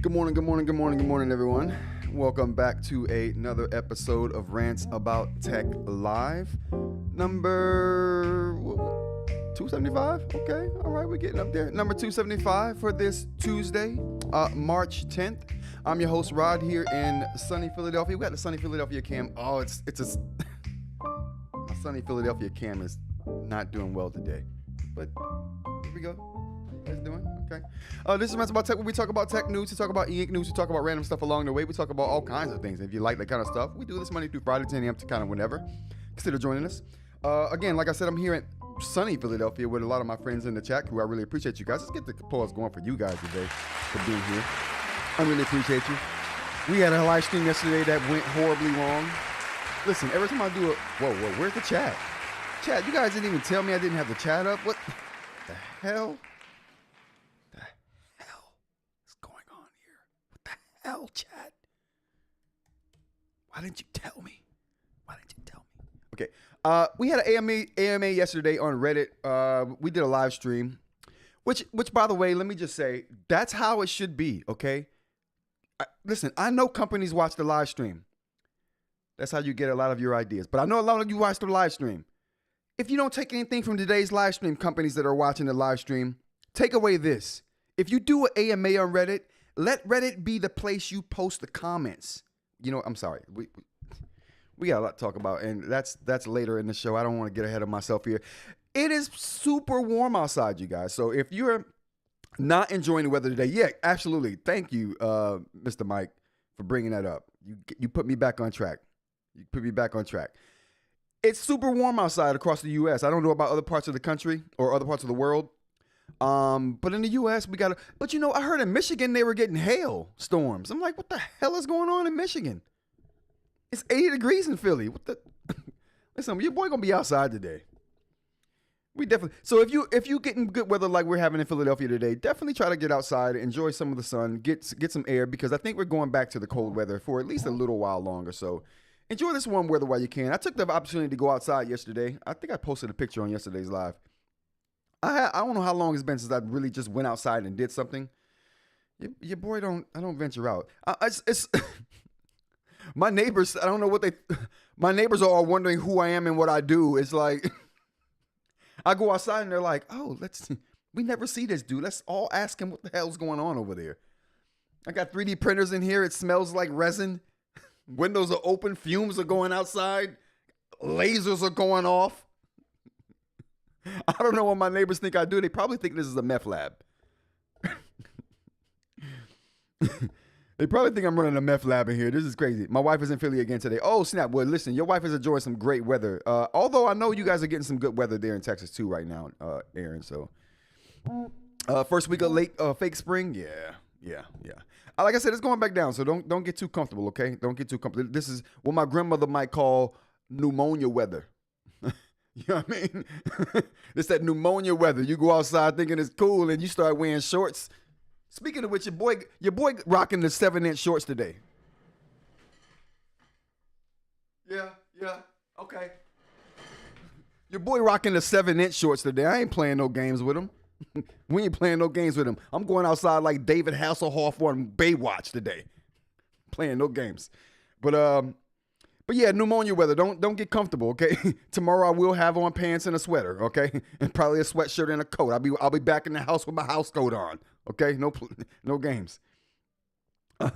Good morning, everyone. Welcome back to another episode of Rants About Tech Live, number 275. Okay, all right, we're getting up there. Number 275 for this Tuesday, March 10th. I'm your host, Rod, here in sunny Philadelphia. We got the sunny Philadelphia cam. Oh, it's my sunny Philadelphia cam is not doing well today, but here we go. How you guys doing? Okay. This is Rants About Tech, where we talk about tech news, we talk about eInk news, we talk about random stuff along the way, we talk about all kinds of things. If you like that kind of stuff, we do this Monday through Friday, 10 a.m. to kind of whenever. Consider joining us. Again, like I said, I'm here in sunny Philadelphia with a lot of my friends in the chat crew. I really appreciate you guys. Let's get the applause going for you guys today for being here. I really appreciate you. We had a live stream yesterday that went horribly wrong. Listen, every time I do it, whoa, where's the chat? Chat, you guys didn't even tell me I didn't have the chat up. What the hell? Hell, chat. Why didn't you tell me? Okay. We had an AMA yesterday on Reddit. We did a live stream, which by the way, let me just say, that's how it should be, okay? Listen, I know companies watch the live stream. That's how you get a lot of your ideas. But I know a lot of you watch the live stream. If you don't take anything from today's live stream, companies that are watching the live stream, take away this. If you do an AMA on Reddit, let Reddit be the place you post the comments. You know, I'm sorry. We got a lot to talk about, and that's later in the show. I don't want to get ahead of myself here. It is super warm outside, you guys. So if you're not enjoying the weather today, yeah, absolutely. Thank you, Mr. Mike, for bringing that up. You put me back on track. It's super warm outside across the U.S. I don't know about other parts of the country or other parts of the world. But in the U.S., but you know, I heard in Michigan they were getting hail storms. I'm like, what the hell is going on in Michigan? It's 80 degrees in Philly. Listen, your boy gonna be outside today. So if you getting good weather like we're having in Philadelphia today, definitely try to get outside, enjoy some of the sun, get some air, because I think we're going back to the cold weather for at least a little while longer. So enjoy this warm weather while you can. I took the opportunity to go outside yesterday. I think I posted a picture on yesterday's live. I don't know how long it's been since I really just went outside and did something. Your boy I don't venture out. It's my neighbors. I don't know what my neighbors are all wondering who I am and what I do. It's like I go outside and they're like, "Oh, we never see this dude. Let's all ask him what the hell's going on over there." I got 3D printers in here. It smells like resin. Windows are open. Fumes are going outside. Lasers are going off. I don't know what my neighbors think I do. They probably think this is a meth lab. They probably think I'm running a meth lab in here. This is crazy. My wife is in Philly again today. Oh, snap. Well, listen, your wife is enjoying some great weather. Although I know you guys are getting some good weather there in Texas too right now, Aaron. So, first week of late fake spring. Yeah. Like I said, it's going back down. So don't get too comfortable, okay? Don't get too comfortable. This is what my grandmother might call pneumonia weather. You know what I mean? It's that pneumonia weather. You go outside thinking it's cool and you start wearing shorts. Speaking of which, your boy rocking the 7-inch shorts today. Yeah, okay. Your boy rocking the 7-inch shorts today. I ain't playing no games with him. We ain't playing no games with him. I'm going outside like David Hasselhoff on Baywatch today. Playing no games. But yeah, pneumonia weather. Don't get comfortable, okay? Tomorrow I will have on pants and a sweater, okay? And probably a sweatshirt and a coat. I'll be back in the house with my house coat on, okay? No games. They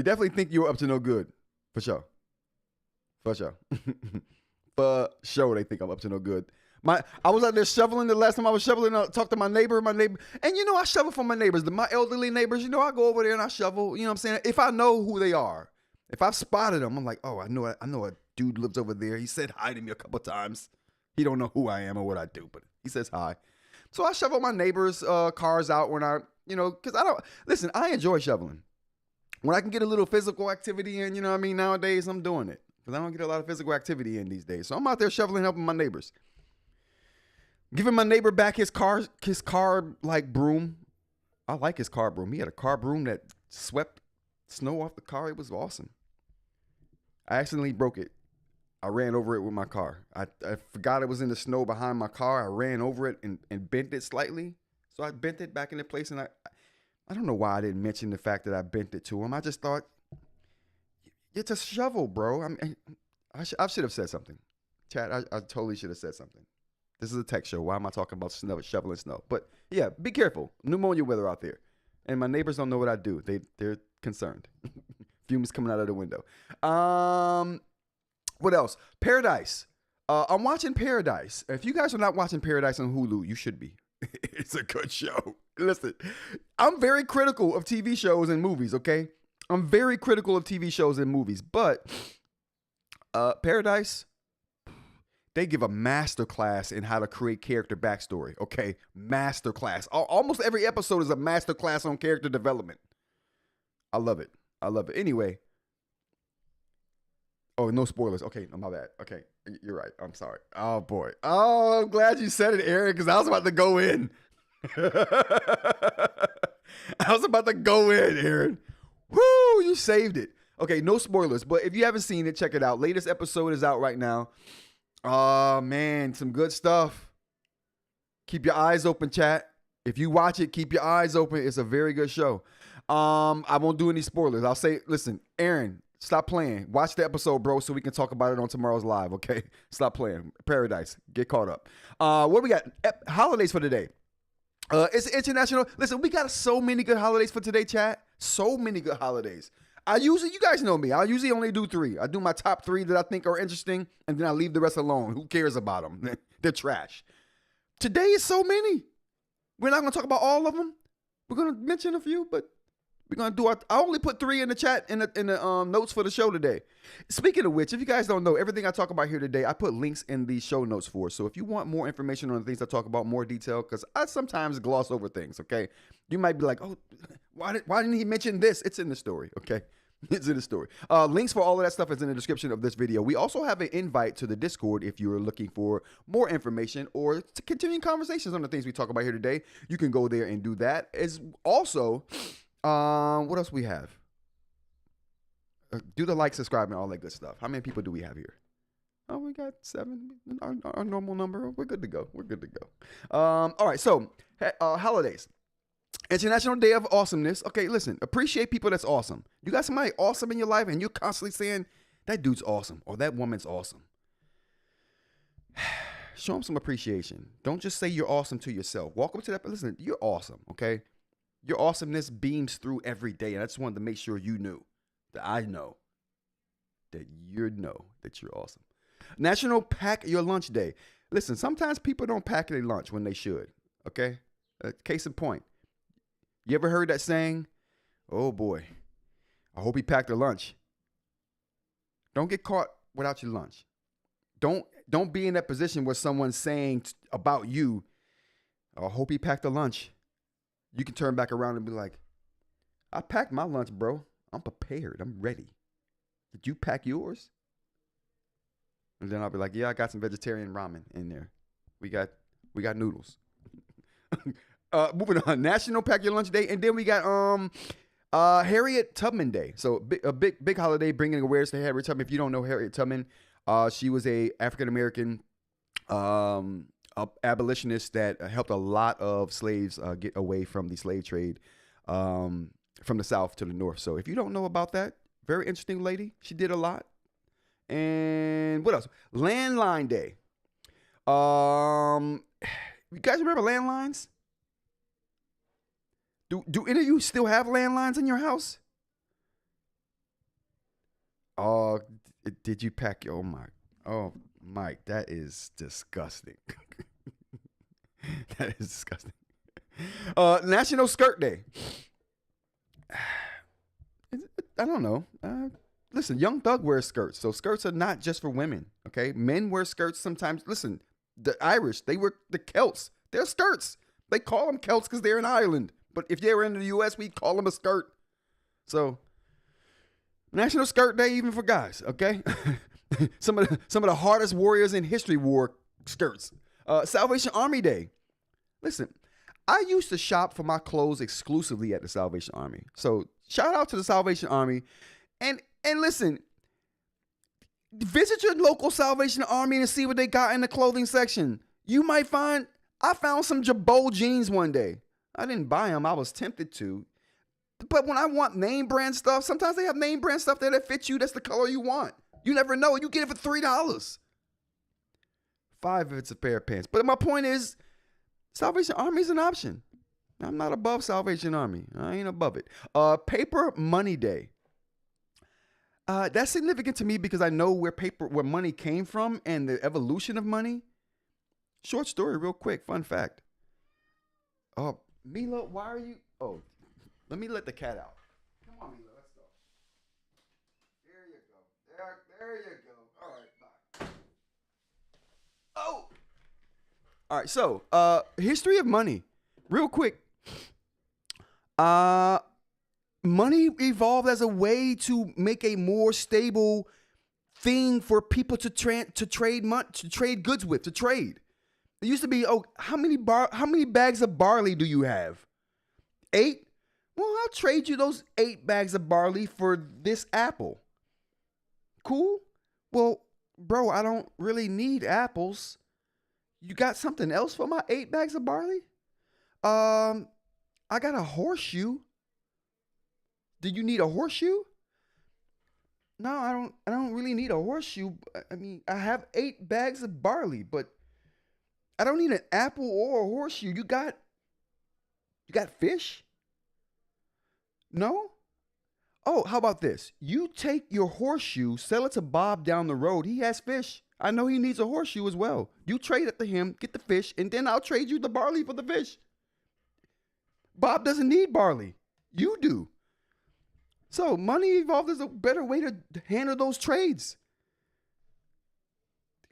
definitely think you're up to no good, for sure. For sure. They think I'm up to no good. I was out there shoveling the last time I was shoveling. I talked to my neighbor, and I shovel for my neighbors. My elderly neighbors, I go over there and I shovel. You know what I'm saying? If I know who they are. If I've spotted him, I'm like, oh, I know a dude lives over there. He said hi to me a couple times. He don't know who I am or what I do, but he says hi. So I shovel my neighbors' cars out when because I enjoy shoveling. When I can get a little physical activity in, nowadays I'm doing it. Because I don't get a lot of physical activity in these days. So I'm out there shoveling, helping my neighbors. Giving my neighbor back his car like broom. I like his car broom. He had a car broom that swept snow off the car. It was awesome. I accidentally broke it. I ran over it with my car. I forgot it was in the snow behind my car. I ran over it and bent it slightly. So I bent it back into place. And I don't know why I didn't mention the fact that I bent it to him. I just thought, it's a shovel, bro. I should have said something. Chat, I totally should have said something. This is a tech show. Why am I talking about shoveling snow? But yeah, be careful. Pneumonia weather out there. And my neighbors don't know what I do. They're concerned. Fumes coming out of the window. What else? Paradise. I'm watching Paradise. If you guys are not watching Paradise on Hulu, you should be. It's a good show. Listen, I'm very critical of TV shows and movies, okay? I'm very critical of TV shows and movies. But Paradise, they give a master class in how to create character backstory, okay? Master class. Almost every episode is a master class on character development. I love it. Anyway. Oh, no spoilers. Okay, no, my bad. Okay, you're right. I'm sorry. Oh, boy. Oh, I'm glad you said it, Aaron, because I was about to go in. Aaron. Woo, you saved it. Okay, no spoilers, but if you haven't seen it, check it out. Latest episode is out right now. Oh, man, some good stuff. Keep your eyes open, chat. If you watch it, keep your eyes open. It's a very good show. I won't do any spoilers. I'll say, listen, Aaron, stop playing. Watch the episode, bro, so we can talk about it on tomorrow's live, okay? Stop playing. Paradise. Get caught up. What we got? Holidays for today. It's international. Listen, we got so many good holidays for today, chat. So many good holidays. You guys know me. I usually only do 3. I do my top 3 that I think are interesting, and then I leave the rest alone. Who cares about them? They're trash. Today is so many. We're not going to talk about all of them. We're going to mention a few, but we're going to do I only put 3 in the chat in the notes for the show today. Speaking of which, if you guys don't know, everything I talk about here today, I put links in the show notes for. So if you want more information on the things I talk about, more detail, because I sometimes gloss over things, okay? You might be like, oh, why didn't he mention this? It's in the story, okay? It's in the story. Links for all of that stuff is in the description of this video. We also have an invite to the Discord if you're looking for more information or to continue conversations on the things we talk about here today. You can go there and do that. As also, what else we have? Do the like, subscribe, and all that good stuff. How many people do we have here? Oh, we got 7. Our normal number. We're good to go. All right. So holidays. International Day of Awesomeness. Okay, listen, appreciate people that's awesome. You got somebody awesome in your life and you're constantly saying, that dude's awesome or that woman's awesome. Show them some appreciation. Don't just say you're awesome to yourself. Walk up to that, listen, you're awesome, okay? Your awesomeness beams through every day, and I just wanted to make sure you knew, that I know, that you know that you're awesome. National Pack Your Lunch Day. Listen, sometimes people don't pack their lunch when they should, okay? Case in point. You ever heard that saying, Oh boy. I hope he packed a lunch. Don't get caught without your lunch. Don't be in that position where someone's saying about you, I hope he packed a lunch. You can turn back around and be like, I packed my lunch, bro. I'm prepared. I'm ready. Did you pack yours? And then I'll be like, yeah, I got some vegetarian ramen in there. We got noodles. Moving on, National Pack Your Lunch Day, and then we got Harriet Tubman Day. So a big holiday bringing awareness to Harriet Tubman. If you don't know Harriet Tubman, she was a African American abolitionist that helped a lot of slaves get away from the slave trade from the South to the North. So if you don't know about that, very interesting lady. She did a lot. And what else? Landline Day. You guys remember landlines? Do any of you still have landlines in your house? Oh, did you pack your? Oh, Mike, that is disgusting. That is disgusting. National Skirt Day. I don't know. Listen, Young Thug wears skirts, so skirts are not just for women. Okay, men wear skirts sometimes. Listen, the Irish, they wear the Celts. They're skirts. They call them Celts because they're in Ireland. But if they were in the U.S., we'd call them a skirt. So, National Skirt Day even for guys. Okay, some of the hardest warriors in history wore skirts. Salvation Army Day. Listen, I used to shop for my clothes exclusively at the Salvation Army. So shout out to the Salvation Army. And listen, visit your local Salvation Army and see what they got in the clothing section. You might find, I found some Jabot jeans one day. I didn't buy them. I was tempted to. But when I want name brand stuff, sometimes they have name brand stuff there that fits you. That's the color you want. You never know. You get it for $3. $5 if it's a pair of pants. But my point is, Salvation Army is an option. I'm not above Salvation Army. I ain't above it. Paper Money Day. That's significant to me because I know where money came from and the evolution of money. Short story, real quick, fun fact. Oh, Mila, why are you? Oh, let me let the cat out. Come on, Mila, let's go. There you go. There you go. All right, bye. Oh. All right, so history of money, real quick. Money evolved as a way to make a more stable thing for people to trade goods with, to trade. It used to be, how many bags of barley do you have? 8? Well, I'll trade you those 8 bags of barley for this apple. Cool? Well, bro, I don't really need apples. You got something else for my 8 bags of barley? I got a horseshoe. Do you need a horseshoe? No, I don't really need a horseshoe. I mean, I have 8 bags of barley, but I don't need an apple or a horseshoe. You got fish? No? Oh, how about this? You take your horseshoe, sell it to Bob down the road. He has fish. I know he needs a horseshoe as well. You trade it to him, get the fish, and then I'll trade you the barley for the fish. Bob doesn't need barley. You do. So money evolved as a better way to handle those trades.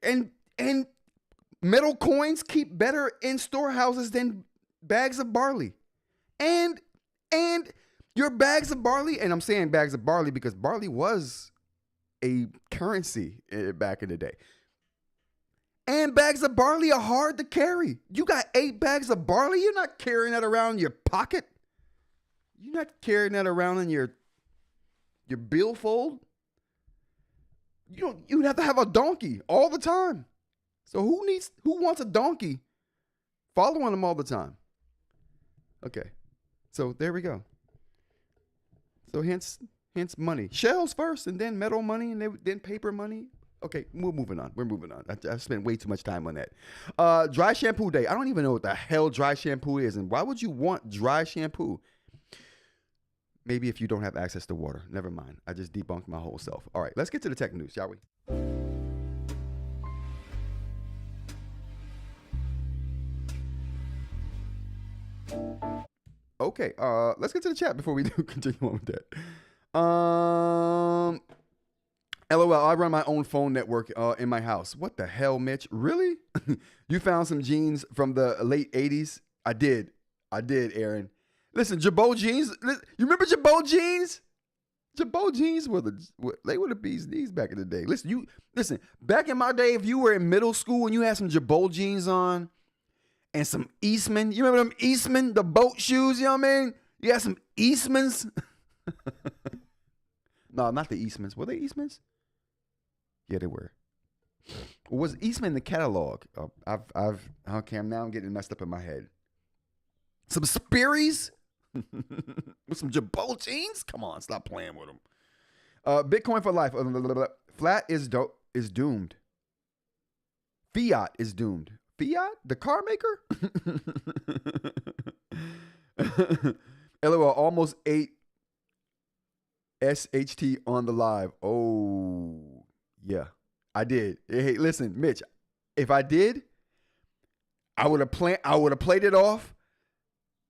And metal coins keep better in storehouses than bags of barley. And your bags of barley, and I'm saying bags of barley because barley was a currency back in the day. And bags of barley are hard to carry. You got 8 bags of barley, you're not carrying that around in your pocket. You're not carrying that around in your billfold. You'd have to have a donkey all the time. So who wants a donkey following them all the time? Okay. So there we go. So hence money. Shells first and then metal money and then paper money. Okay, we're moving on. I've spent way too much time on that. Dry shampoo day. I don't even know what the hell dry shampoo is. And why would you want dry shampoo? Maybe if you don't have access to water. Never mind. I just debunked my whole self. All right, let's get to the tech news, shall we? Okay. Let's get to the chat before we do continue on with that. LOL, I run my own phone network in my house. What the hell, Mitch? Really? You found some jeans from the late 80s? I did, Aaron. Listen, Jabot jeans. You remember Jabot jeans? Jabot jeans were the bee's knees back in the day. Listen. Back in my day, if you were in middle school and you had some Jabot jeans on and some Eastman, you remember them Eastman, the boat shoes? You know what I mean? You had some Eastmans. No, not the Eastmans. Were they Eastmans? Yeah, they were. Was Eastman the catalog? Okay, now I'm getting messed up in my head. Some Sperry's with some Jabot jeans? Come on, stop playing with them. Bitcoin for life. Flat is doomed. Fiat is doomed. Fiat, the car maker? LOL, almost ate SHT on the live. Oh, yeah, I did. Hey, listen, Mitch, if I did, I would have played it off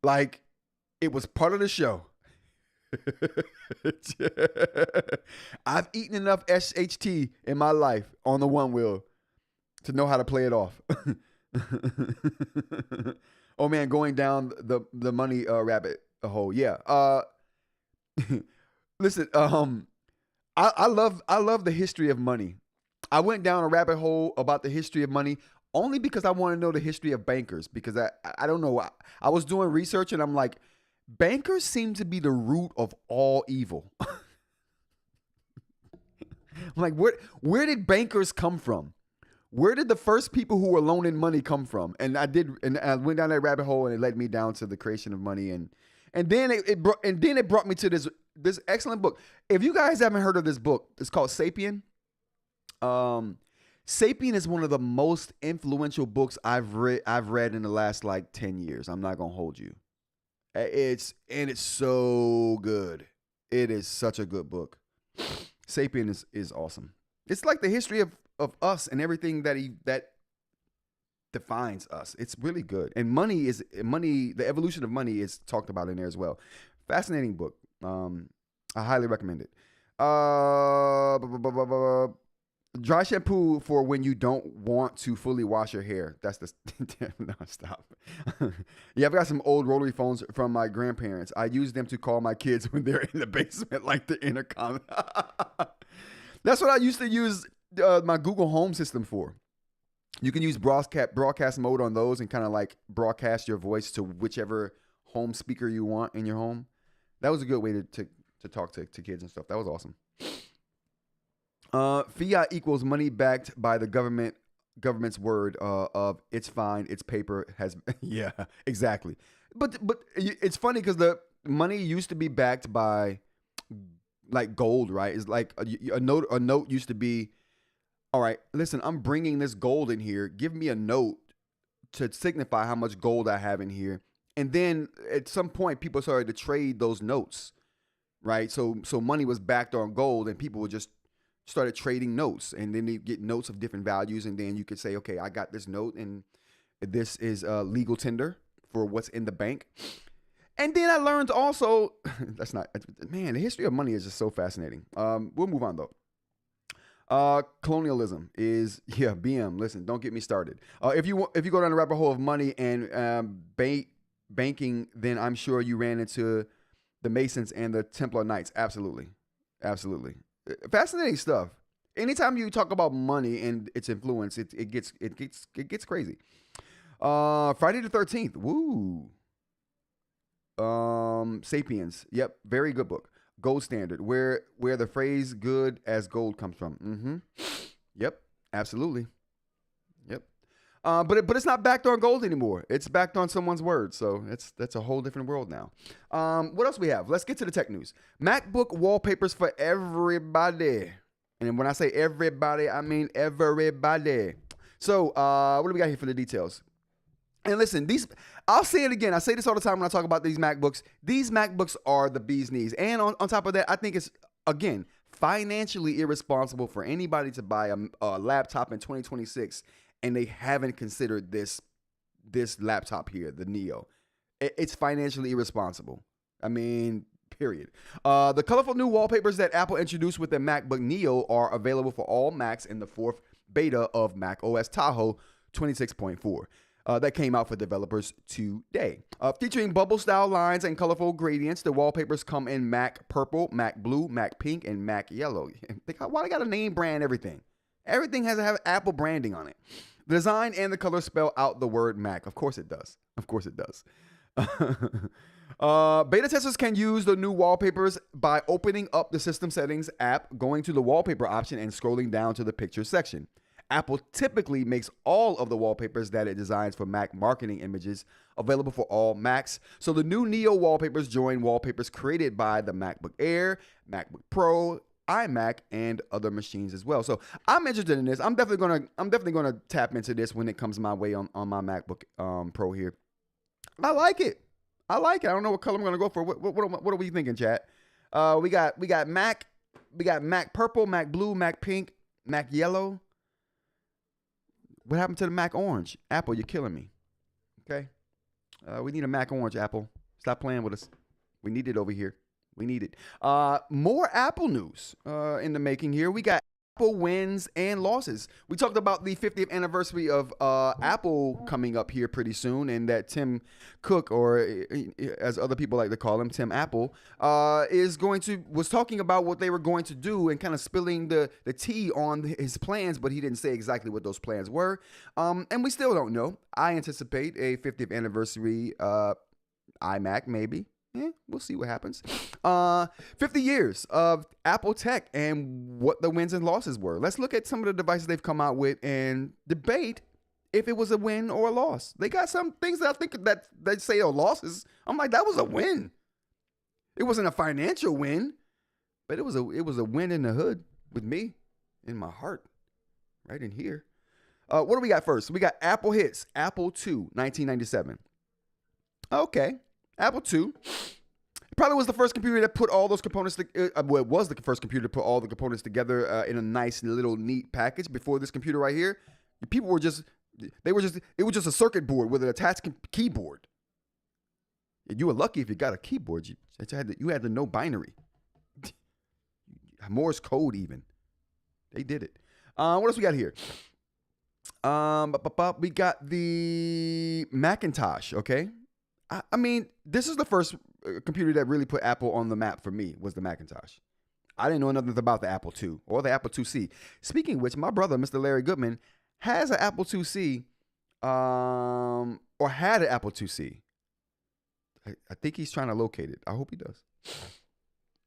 like it was part of the show. I've eaten enough SHT in my life on the one wheel to know how to play it off. Oh man, going down the money rabbit hole. Yeah. Listen, I love the history of money. I went down a rabbit hole about the history of money only because I want to know the history of bankers, because I don't know. I was doing research and I'm like, bankers seem to be the root of all evil. I'm like, where did bankers come from? Where did the first people who were loaning money come from? And I went down that rabbit hole and it led me down to the creation of money, and then it brought me to this excellent book. If you guys haven't heard of this book, it's called Sapien. Sapien is one of the most influential books I've read in the last like 10 years. I'm not gonna hold you. It's so good. It is such a good book. Sapien is awesome. It's like the history of us and everything that defines us. It's really good. And money, the evolution of money is talked about in there as well. Fascinating book. I highly recommend it. Dry shampoo for when you don't want to fully wash your hair. That's the no, stop. Yeah, I've got some old rotary phones from my grandparents. I use them to call my kids when they're in the basement, like the intercom. That's what I used to use my Google Home system for. You can use broadcast mode on those and kind of like broadcast your voice to whichever home speaker you want in your home. That was a good way to talk to kids and stuff. That was awesome. Fiat equals money backed by the government's word of it's fine, it's paper, has yeah, exactly. But it's funny because the money used to be backed by like gold, right? It's like a note used to be, all right, listen, I'm bringing this gold in here. Give me a note to signify how much gold I have in here. And then at some point, people started to trade those notes, right? So money was backed on gold, and people would just started trading notes, and then they get notes of different values, and then you could say, okay, I got this note, and this is legal tender for what's in the bank. And then I learned also, the history of money is just so fascinating. We'll move on though. Colonialism is, BM, listen, don't get me started. If you go down the rabbit hole of money and banking, then I'm sure you ran into the Masons and the Templar Knights. Absolutely. Fascinating stuff. Anytime you talk about money and its influence, it gets crazy. Friday the 13th. Woo. Sapiens. Yep. Very good book. Gold Standard, where the phrase "good as gold" comes from. Mm-hmm. Yep. Absolutely. Yep. But it's not backed on gold anymore. It's backed on someone's word. So that's a whole different world now. What else we have? Let's get to the tech news. MacBook wallpapers for everybody. And when I say everybody, I mean everybody. So what do we got here for the details? And listen, I'll say it again. I say this all the time when I talk about these MacBooks. These MacBooks are the bee's knees. And on top of that, I think it's, again, financially irresponsible for anybody to buy a laptop in 2026 and they haven't considered this laptop here, the Neo. It's financially irresponsible. I mean, period. The colorful new wallpapers that Apple introduced with the MacBook Neo are available for all Macs in the 4th beta of Mac OS Tahoe 26.4. That came out for developers today. Featuring bubble-style lines and colorful gradients, the wallpapers come in Mac Purple, Mac Blue, Mac Pink, and Mac Yellow. Why they got a name brand everything? Everything has to have Apple branding on it. The design and the color spell out the word Mac. Of course it does. Of course it does. Beta testers can use the new wallpapers by opening up the System Settings app, going to the Wallpaper option, and scrolling down to the Pictures section. Apple typically makes all of the wallpapers that it designs for Mac marketing images available for all Macs. So the new Neo wallpapers join wallpapers created by the MacBook Air, MacBook Pro, iMac, and other machines as well. So I'm interested in this. I'm definitely gonna tap into this when it comes my way on my MacBook Pro here. I like it. I don't know what color I'm gonna go for. What are we thinking, chat? We got Mac Purple, Mac Blue, Mac Pink, Mac Yellow. What happened to the Mac Orange? Apple, you're killing me. Okay. We need a Mac Orange, Apple. Stop playing with us. We need it over here. We need it. More Apple news in the making here. We got Apple wins and losses. We talked about the 50th anniversary of Apple coming up here pretty soon, and that Tim Cook, or as other people like to call him, Tim Apple, was talking about what they were going to do and kind of spilling the tea on his plans, but he didn't say exactly what those plans were. And we still don't know. I anticipate a 50th anniversary iMac, maybe. We'll see what happens. 50 years of Apple tech and what the wins and losses were. Let's look at some of the devices they've come out with and debate if it was a win or a loss. They got some things that I think that they say are losses. I'm like, that was a win. It wasn't a financial win, but it was a win in the hood with me, in my heart, right in here. What do we got first? We got Apple hits. Apple II, 1997. Okay. Apple II probably was the first computer that put all those components. It was the first computer to put all the components together in a nice little neat package. Before this computer right here, people were just it was just a circuit board with an attached keyboard. You were lucky if you got a keyboard. You had to know binary, Morse code even. They did it. What else we got here? We got the Macintosh. Okay. I mean, this is the first computer that really put Apple on the map for me, was the Macintosh. I didn't know nothing about the Apple II or the Apple IIc. Speaking of which, my brother, Mr. Larry Goodman, has an Apple IIc, or had an Apple IIc. I think he's trying to locate it. I hope he does.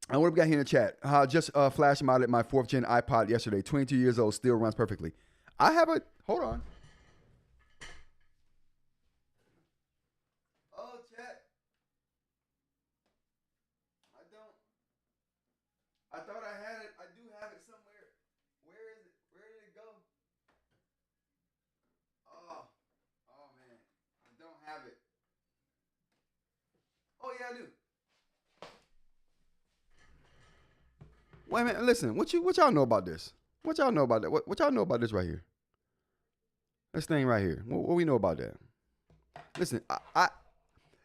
And what do we got here in the chat? Just flash modded my 4th gen iPod yesterday. 22 years old, still runs perfectly. I have a, hold on. I thought I had it. I do have it somewhere. Where is it? Where did it go? Oh man. I don't have it. Oh yeah, I do. Wait a minute. Listen, what y'all know about this? What y'all know about that? What y'all know about this right here? This thing right here. What we know about that? Listen,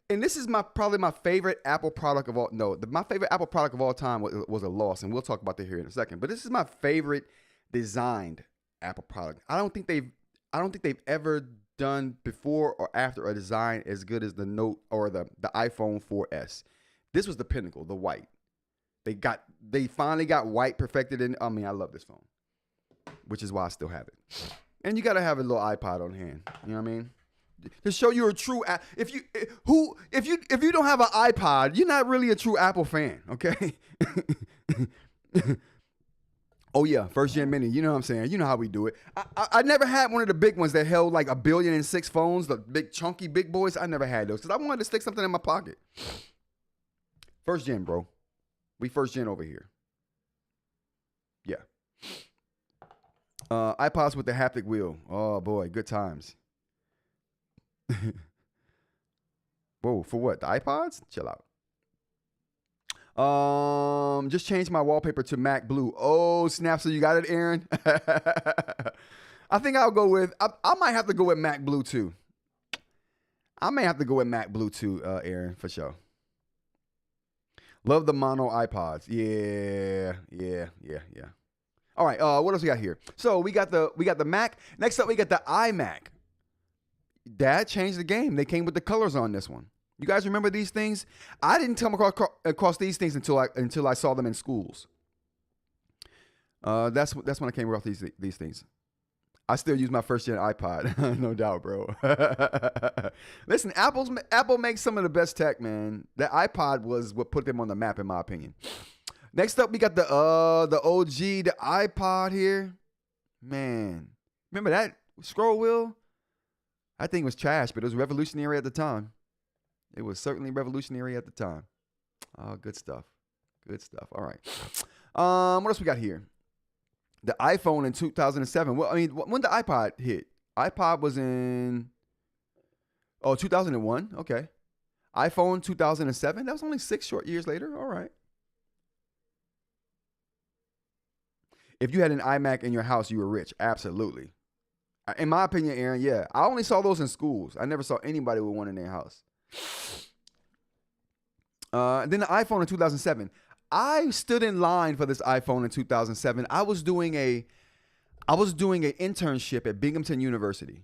and this is probably my favorite Apple product of all. No, my favorite Apple product of all time was a loss, and we'll talk about that here in a second. But this is my favorite designed Apple product. I don't think they've ever done before or after a design as good as the Note or the iPhone 4S. This was the pinnacle, the white. They finally got white perfected in. I mean, I love this phone, which is why I still have it. And you gotta have a little iPod on hand. You know what I mean? To show you're a true if you don't have an iPod, you're not really a true Apple fan, okay? Oh yeah, 1st gen mini. You know what I'm saying? You know how we do it. I never had one of the big ones that held like 1,000,000,006 phones, the big chunky big boys. I never had those because I wanted to stick something in my pocket. 1st gen, bro. We 1st gen over here. Yeah. iPods with the haptic wheel. Oh boy, good times. Whoa, for what? The iPods? Chill out. Just changed my wallpaper to Mac Blue. Oh, snap. So you got it, Aaron? I think I'll go with, I might have to go with Mac Blue too. I may have to go with Mac Bluetooth, Aaron, for sure. Love the mono iPods. Yeah. All right, what else we got here? So we got the Mac. Next up, we got the iMac. That changed the game. They came with the colors on this one. You guys remember these things? I didn't come across these things until I saw them in schools. That's when I came across these things. I still use my first gen iPod, no doubt, bro. Listen, Apple makes some of the best tech, man. The iPod was what put them on the map, in my opinion. Next up, we got the OG, the iPod here. Man, remember that scroll wheel? I think it was trash, but it was revolutionary at the time. It was certainly revolutionary at the time. Oh, good stuff. Good stuff. All right. What else we got here? The iPhone in 2007. Well, I mean, when the iPod hit? iPod was in 2001. Okay. iPhone 2007. That was only 6 short years later. All right. If you had an iMac in your house, you were rich. Absolutely. In my opinion, Aaron, yeah. I only saw those in schools. I never saw anybody with one in their house. Then the iPhone in 2007. I stood in line for this iPhone in 2007. I was doing an internship at Binghamton University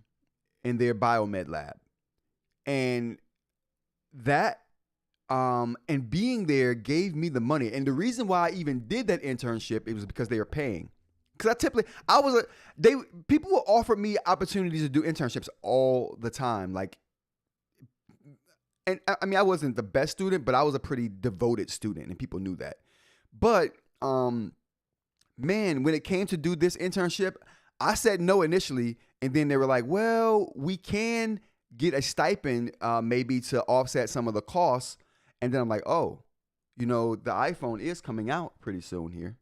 in their biomed lab. And and being there gave me the money. And the reason why I even did that internship, it was because they were paying. Because people will offer me opportunities to do internships all the time. And I mean, I wasn't the best student, but I was a pretty devoted student, and people knew that. But, man, when it came to do this internship, I said no initially, and then they were like, well, we can get a stipend maybe to offset some of the costs. And then I'm like, oh, the iPhone is coming out pretty soon here.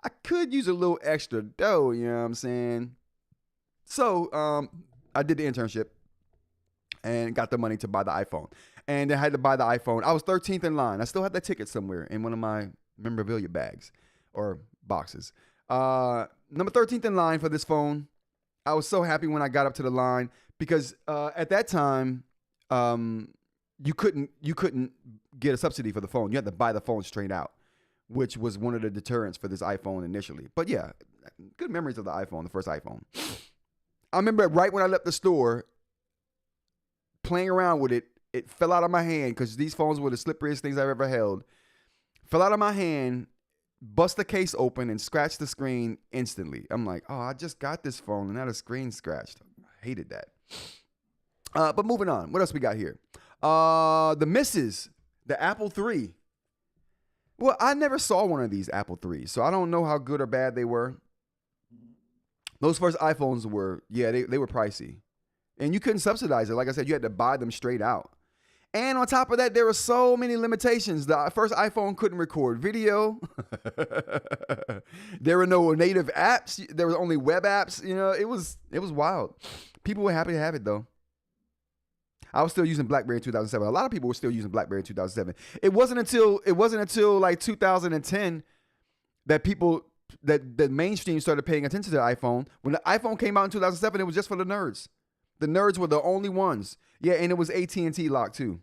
I could use a little extra dough, you know what I'm saying? So I did the internship and got the money to buy the iPhone. And I had to buy the iPhone. I was 13th in line. I still have that ticket somewhere in one of my memorabilia bags or boxes. Number 13th in line for this phone. I was so happy when I got up to the line because at that time, you couldn't get a subsidy for the phone. You had to buy the phone straight out, which was one of the deterrents for this iPhone initially. But yeah, good memories of the iPhone, the first iPhone. I remember right when I left the store, playing around with it, it fell out of my hand because these phones were the slipperiest things I've ever held. Fell out of my hand, bust the case open, and scratched the screen instantly. I'm like, oh, I just got this phone, and now the screen's scratched. I hated that. But moving on. What else we got here? The misses, the Apple III. Well, I never saw one of these Apple IIIs, so I don't know how good or bad they were. Those first iPhones were, they were pricey. And you couldn't subsidize it. Like I said, you had to buy them straight out. And on top of that, there were so many limitations. The first iPhone couldn't record video. There were no native apps. There were only web apps. It was wild. People were happy to have it, though. I was still using BlackBerry in 2007. A lot of people were still using BlackBerry in 2007. It wasn't until like 2010 that the mainstream started paying attention to the iPhone. When the iPhone came out in 2007, it was just for the nerds. The nerds were the only ones. Yeah, and it was AT&T locked too.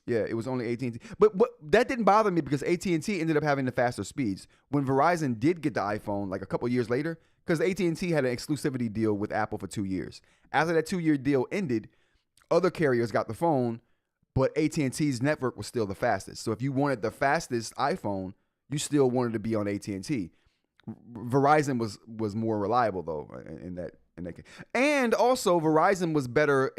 Yeah, it was only AT&T. But that didn't bother me because AT&T ended up having the faster speeds. When Verizon did get the iPhone like a couple years later, because AT&T had an exclusivity deal with Apple for 2 years. After that 2-year deal ended, other carriers got the phone, but AT&T's network was still the fastest. So if you wanted the fastest iPhone, you still wanted to be on AT&T. Verizon was more reliable though in that case. And also Verizon was better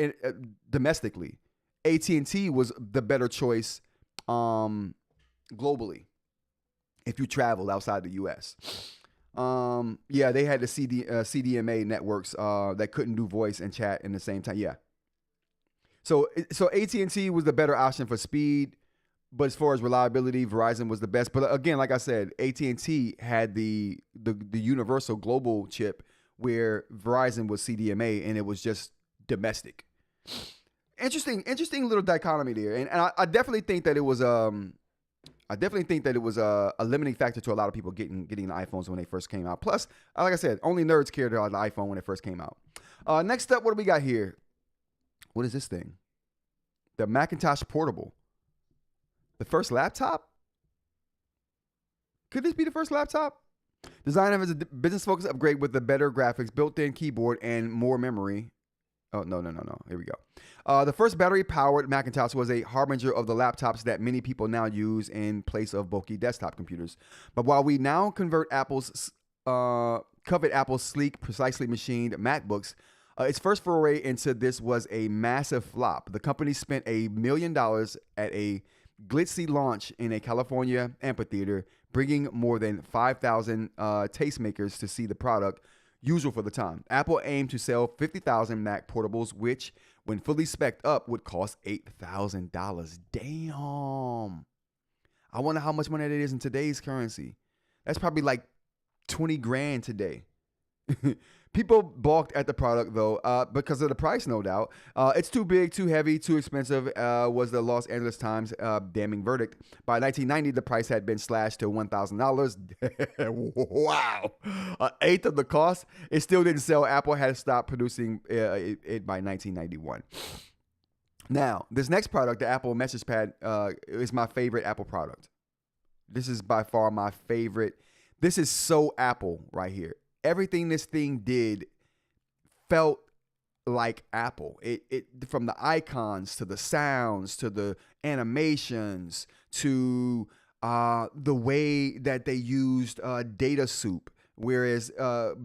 domestically. AT&T was the better choice globally if you traveled outside the US. They had the CDMA networks that couldn't do voice and chat in the same time. Yeah. So AT&T was the better option for speed, but as far as reliability, Verizon was the best. But again, like I said, AT&T had the universal global chip where Verizon was CDMA and it was just domestic. Interesting little dichotomy there. And I definitely think that it was a limiting factor to a lot of people getting the iPhones when they first came out. Plus, like I said, only nerds cared about the iPhone when it first came out. Next up, what do we got here? What is this thing? The Macintosh Portable. The first laptop? Could this be the first laptop? Design is a business-focused upgrade with the better graphics, built-in keyboard, and more memory. Oh, no. Here we go. The first battery-powered Macintosh was a harbinger of the laptops that many people now use in place of bulky desktop computers. But while we now covet Apple's sleek, precisely machined MacBooks, its first foray into this was a massive flop. The company spent $1 million at a glitzy launch in a California amphitheater, bringing more than 5,000 tastemakers to see the product, usual for the time. Apple aimed to sell 50,000 Mac portables, which, when fully spec'd up, would cost $8,000. Damn. I wonder how much money that is in today's currency. That's probably like 20 grand today. People balked at the product, though, because of the price, no doubt. It's too big, too heavy, too expensive, was the Los Angeles Times damning verdict. By 1990, the price had been slashed to $1,000. Wow. An eighth of the cost. It still didn't sell. Apple had stopped producing it by 1991. Now, this next product, the Apple Message Pad, is my favorite Apple product. This is by far my favorite. This is so Apple right here. Everything this thing did felt like Apple. It from the icons to the sounds to the animations to the way that they used data soup. Whereas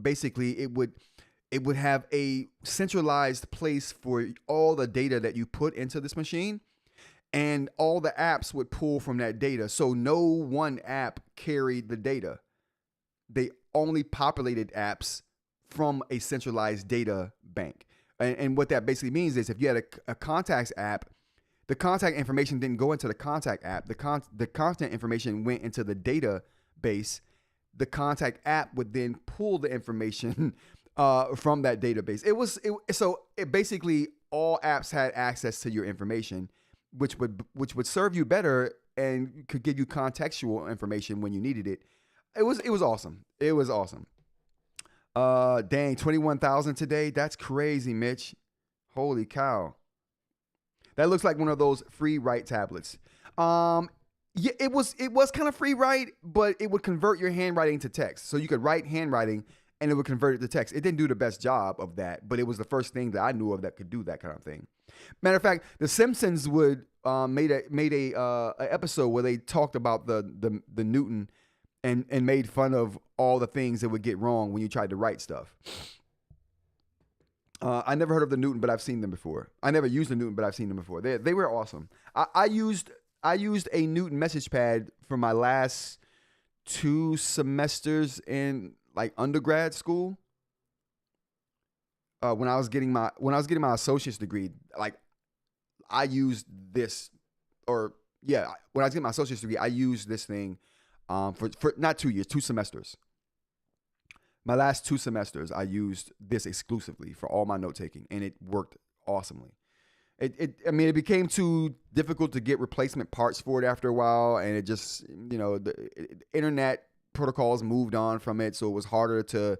basically it would have a centralized place for all the data that you put into this machine, and all the apps would pull from that data. So no one app carried the data. They only populated apps from a centralized data bank. And what that basically means is if you had a contacts app, the contact information didn't go into the contact app. The content information went into the database. The contact app would then pull the information from that database. So basically all apps had access to your information, which would serve you better and could give you contextual information when you needed it. It was awesome. It was awesome. Dang, 21,000 today. That's crazy, Mitch. Holy cow. That looks like one of those free write tablets. Yeah, it was kind of free write, but it would convert your handwriting to text. So you could write handwriting and it would convert it to text. It didn't do the best job of that, but it was the first thing that I knew of that could do that kind of thing. Matter of fact, The Simpsons made a episode where they talked about the Newton and made fun of all the things that would get wrong when you tried to write stuff. I never heard of the Newton, but I've seen them before. I never used the Newton, but I've seen them before. They were awesome. I used a Newton message pad for my last 2 semesters in like undergrad school. When I was getting my associate's degree, like I used this, when I was getting my associate's degree, I used this thing. For not 2 years, 2 semesters. My last 2 semesters, I used this exclusively for all my note taking, and it worked awesomely. It became too difficult to get replacement parts for it after a while, and it just, the internet protocols moved on from it, so it was harder to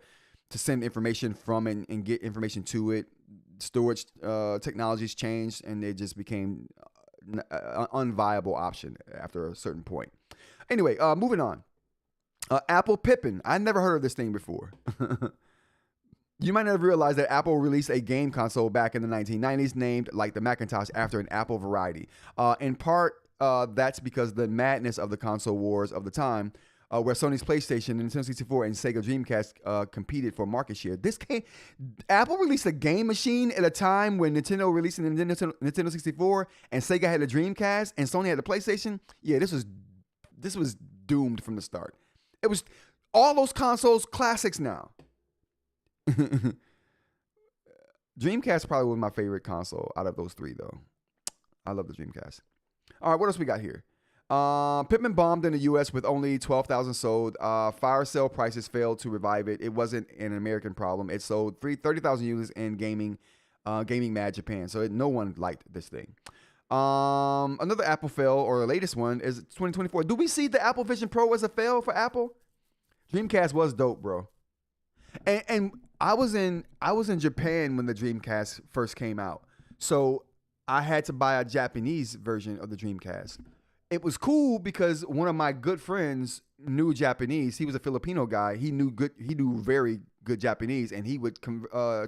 send information from and get information to it. Storage technologies changed, and it just became an unviable option after a certain point. Anyway, moving on. Apple Pippin. I never heard of this thing before. You might not have realized that Apple released a game console back in the 1990s named, like the Macintosh, after an Apple variety. In part, that's because the madness of the console wars of the time, where Sony's PlayStation, Nintendo 64, and Sega Dreamcast competed for market share. Apple released a game machine at a time when Nintendo released the Nintendo 64 and Sega had a Dreamcast and Sony had the PlayStation. Yeah, this was doomed from the start. It was all those consoles classics now. Dreamcast probably was my favorite console out of those 3, though. I love the Dreamcast. All right, what else we got here? Pippin bombed in the U.S. with only 12,000 sold. Fire sale prices failed to revive it. It wasn't an American problem. It sold 30,000 units in gaming mad Japan. So no one liked this thing. Another Apple fail, or the latest one, is 2024. Do we see the Apple Vision Pro as a fail for Apple? Dreamcast was dope, bro. And I was in Japan when the Dreamcast first came out. So I had to buy a Japanese version of the Dreamcast. It was cool because one of my good friends knew Japanese. He was a Filipino guy. He knew very good Japanese, and he would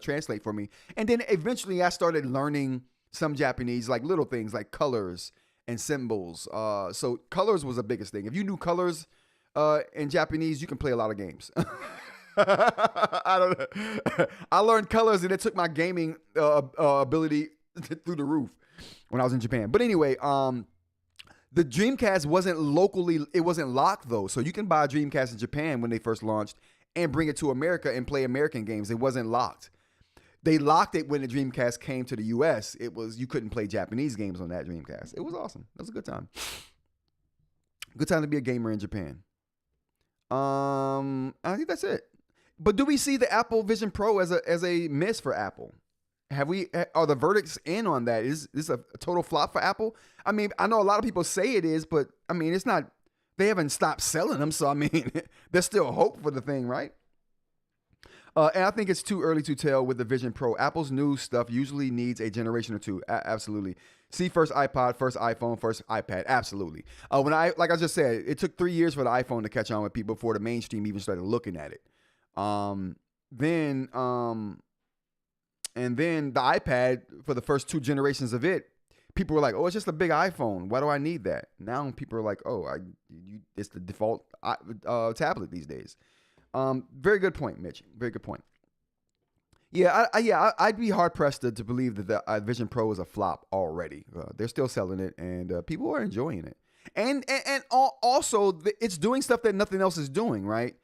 translate for me. And then eventually I started learning some Japanese, like little things like colors and symbols. So colors was the biggest thing. If you knew colors in Japanese, you can play a lot of games. I don't know. I learned colors, and it took my gaming ability through the roof when I was in Japan. But anyway, the Dreamcast wasn't locked though. So you can buy a Dreamcast in Japan when they first launched and bring it to America and play American games. It wasn't locked. They locked it when the Dreamcast came to the US. You couldn't play Japanese games on that Dreamcast. It was awesome. That was a good time. Good time to be a gamer in Japan. I think that's it. But do we see the Apple Vision Pro as a miss for Apple? Are the verdicts in on that? Is this a total flop for Apple? I mean, I know a lot of people say it is, but I mean, it's not. They haven't stopped selling them, so I mean, there's still hope for the thing, right? And I think it's too early to tell with the Vision Pro. Apple's new stuff usually needs a generation or two. Absolutely. See, first iPod, first iPhone, first iPad. Absolutely. Like I just said, it took 3 years for the iPhone to catch on with people before the mainstream even started looking at it. And then the iPad, for the first 2 generations of it, people were like, "Oh, it's just a big iPhone. Why do I need that?" Now people are like, "Oh, it's the default tablet these days." Very good point, Mitch. Very good point. Yeah, I'd be hard pressed to believe that the Vision Pro is a flop already. They're still selling it, and people are enjoying it. And also, it's doing stuff that nothing else is doing, right?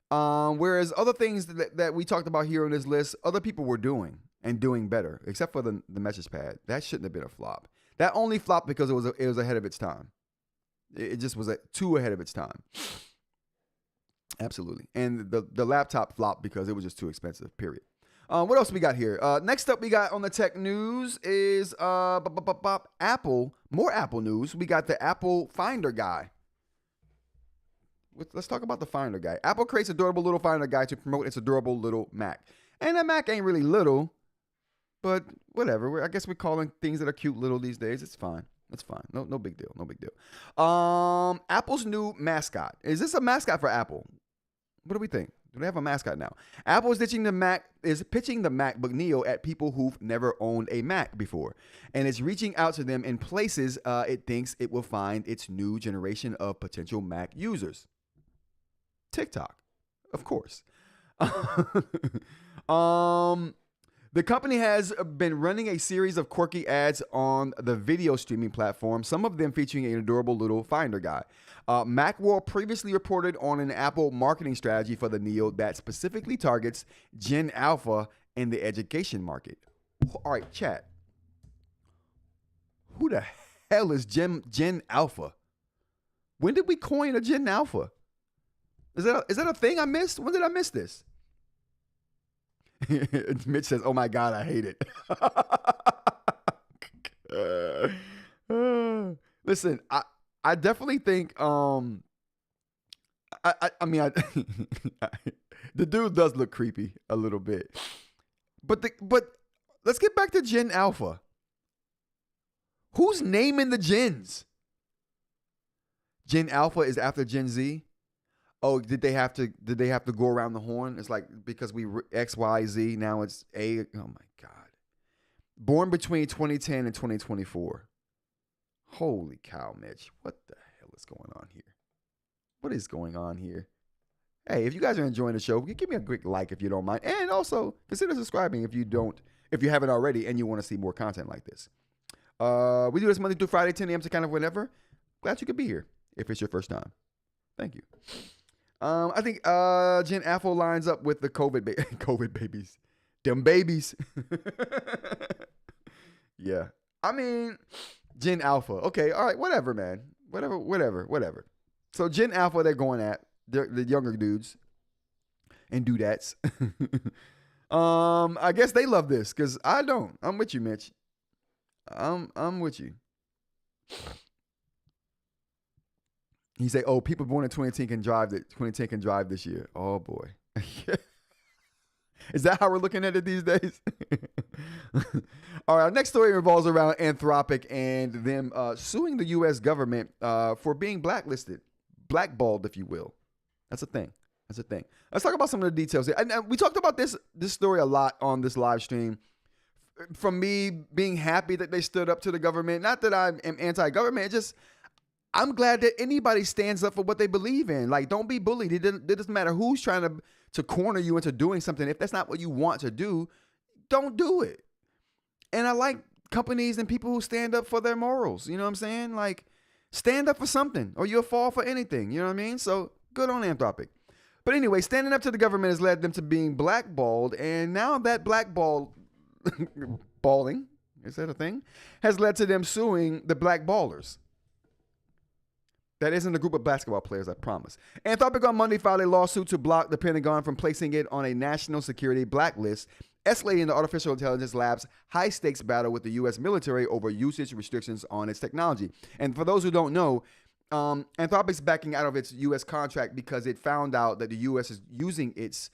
Whereas other things that we talked about here on this list, other people were doing and doing better, except for the message pad. That shouldn't have been a flop. That only flopped because it was ahead of its time. It just was too ahead of its time. Absolutely. And the laptop flopped because it was just too expensive, period. What else we got here? Next up we got on the tech news is Apple. More Apple news. We got the Apple Finder Guy. Let's talk about the Finder Guy. Apple creates a adorable little Finder Guy to promote its adorable little Mac. And that Mac ain't really little, but whatever. I guess we're calling things that are cute little these days. It's fine. That's fine. No big deal. No big deal. Apple's new mascot. Is this a mascot for Apple? What do we think? Do they have a mascot now? Apple is pitching the MacBook Neo at people who've never owned a Mac before, and it's reaching out to them in places it thinks it will find its new generation of potential Mac users. TikTok, of course. The company has been running a series of quirky ads on the video streaming platform, some of them featuring an adorable little Finder Guy. Macworld previously reported on an Apple marketing strategy for the Neo that specifically targets Gen Alpha in the education market. All right, chat. Who the hell is Gen Alpha? When did we coin a Gen Alpha? Is that a thing I missed? When did I miss this? Mitch says, "Oh my God, I hate it." Listen, I definitely think I mean the dude does look creepy a little bit, but let's get back to Gen Alpha. Who's naming the gens? Gen Alpha is after Gen Z. Oh, did they have to go around the horn? It's like because we X, Y, Z, now it's A. Oh my God. Born between 2010 and 2024. Holy cow, Mitch. What the hell is going on here? What is going on here? Hey, if you guys are enjoying the show, give me a quick like if you don't mind. And also consider subscribing if you haven't already and you want to see more content like this. We do this Monday through Friday, 10 a.m. to kind of whenever. Glad you could be here if it's your first time. Thank you. I think Gen Alpha lines up with the COVID babies. Them babies. Yeah. I mean, Gen Alpha. Okay, all right, whatever, man. Whatever. So Gen Alpha, they're going at the younger dudes and dudettes. I guess they love this because I don't. I'm with you, Mitch. I'm with you. He say, "Oh, people born in 2010 can drive. 2010 can drive this year." Oh boy, is that how we're looking at it these days? All right, our next story revolves around Anthropic and them suing the U.S. government for being blacklisted, blackballed, if you will. That's a thing. That's a thing. Let's talk about some of the details here. And we talked about this story a lot on this live stream. From me being happy that they stood up to the government, not that I am anti-government, just I'm glad that anybody stands up for what they believe in. Like, don't be bullied. It doesn't matter who's trying to corner you into doing something. If that's not what you want to do, don't do it. And I like companies and people who stand up for their morals. You know what I'm saying? Like, stand up for something or you'll fall for anything. You know what I mean? So good on Anthropic. But anyway, standing up to the government has led them to being blackballed. And now that blackballing, is that a thing? Has led to them suing the blackballers. That isn't a group of basketball players, I promise. Anthropic on Monday filed a lawsuit to block the Pentagon from placing it on a national security blacklist, escalating the artificial intelligence lab's high-stakes battle with the U.S. military over usage restrictions on its technology. And for those who don't know, Anthropic's backing out of its U.S. contract because it found out that the U.S. is using its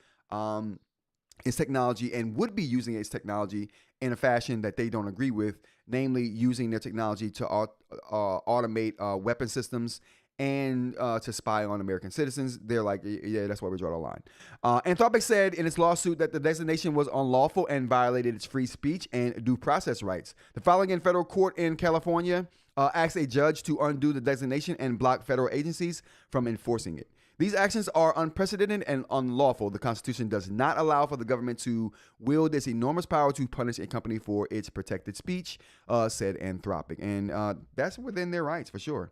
technology and would be using its technology in a fashion that they don't agree with, namely using their technology to automate weapon systems and to spy on American citizens. They're like, yeah, that's why we draw the line. Anthropic said in its lawsuit that the designation was unlawful and violated its free speech and due process rights. The filing in federal court in California asked a judge to undo the designation and block federal agencies from enforcing it. These actions are unprecedented and unlawful. The Constitution does not allow for the government to wield this enormous power to punish a company for its protected speech, said Anthropic. And that's within their rights, for sure.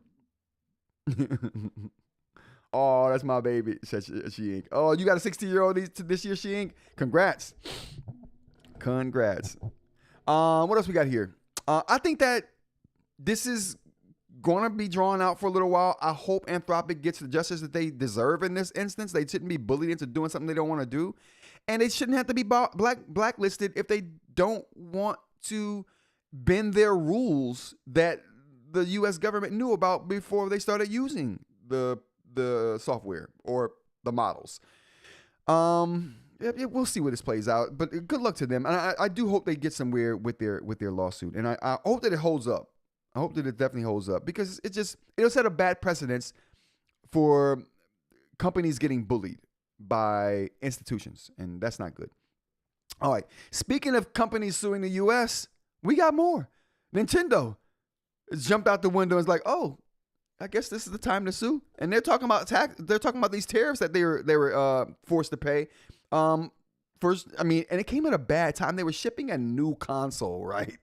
Oh, that's my baby, said eInk. Oh, you got a 16-year-old this year, eInk? Congrats. Congrats. What else we got here? I think that this is going to be drawn out for a little while. I hope Anthropic gets the justice that they deserve in this instance. They shouldn't be bullied into doing something they don't want to do. And they shouldn't have to be blacklisted if they don't want to bend their rules that the U.S. government knew about before they started using the software or the models. We'll see where this plays out, but good luck to them. And I do hope they get somewhere with their lawsuit. And I hope that it holds up. I hope that it definitely holds up because it'll set a bad precedence for companies getting bullied by institutions, and that's not good. All right. Speaking of companies suing the U.S., we got more. Nintendo has jumped out the window and is like, oh, I guess this is the time to sue. And they're talking about they're talking about these tariffs that they were forced to pay. First, I mean, and it came at a bad time. They were shipping a new console, right?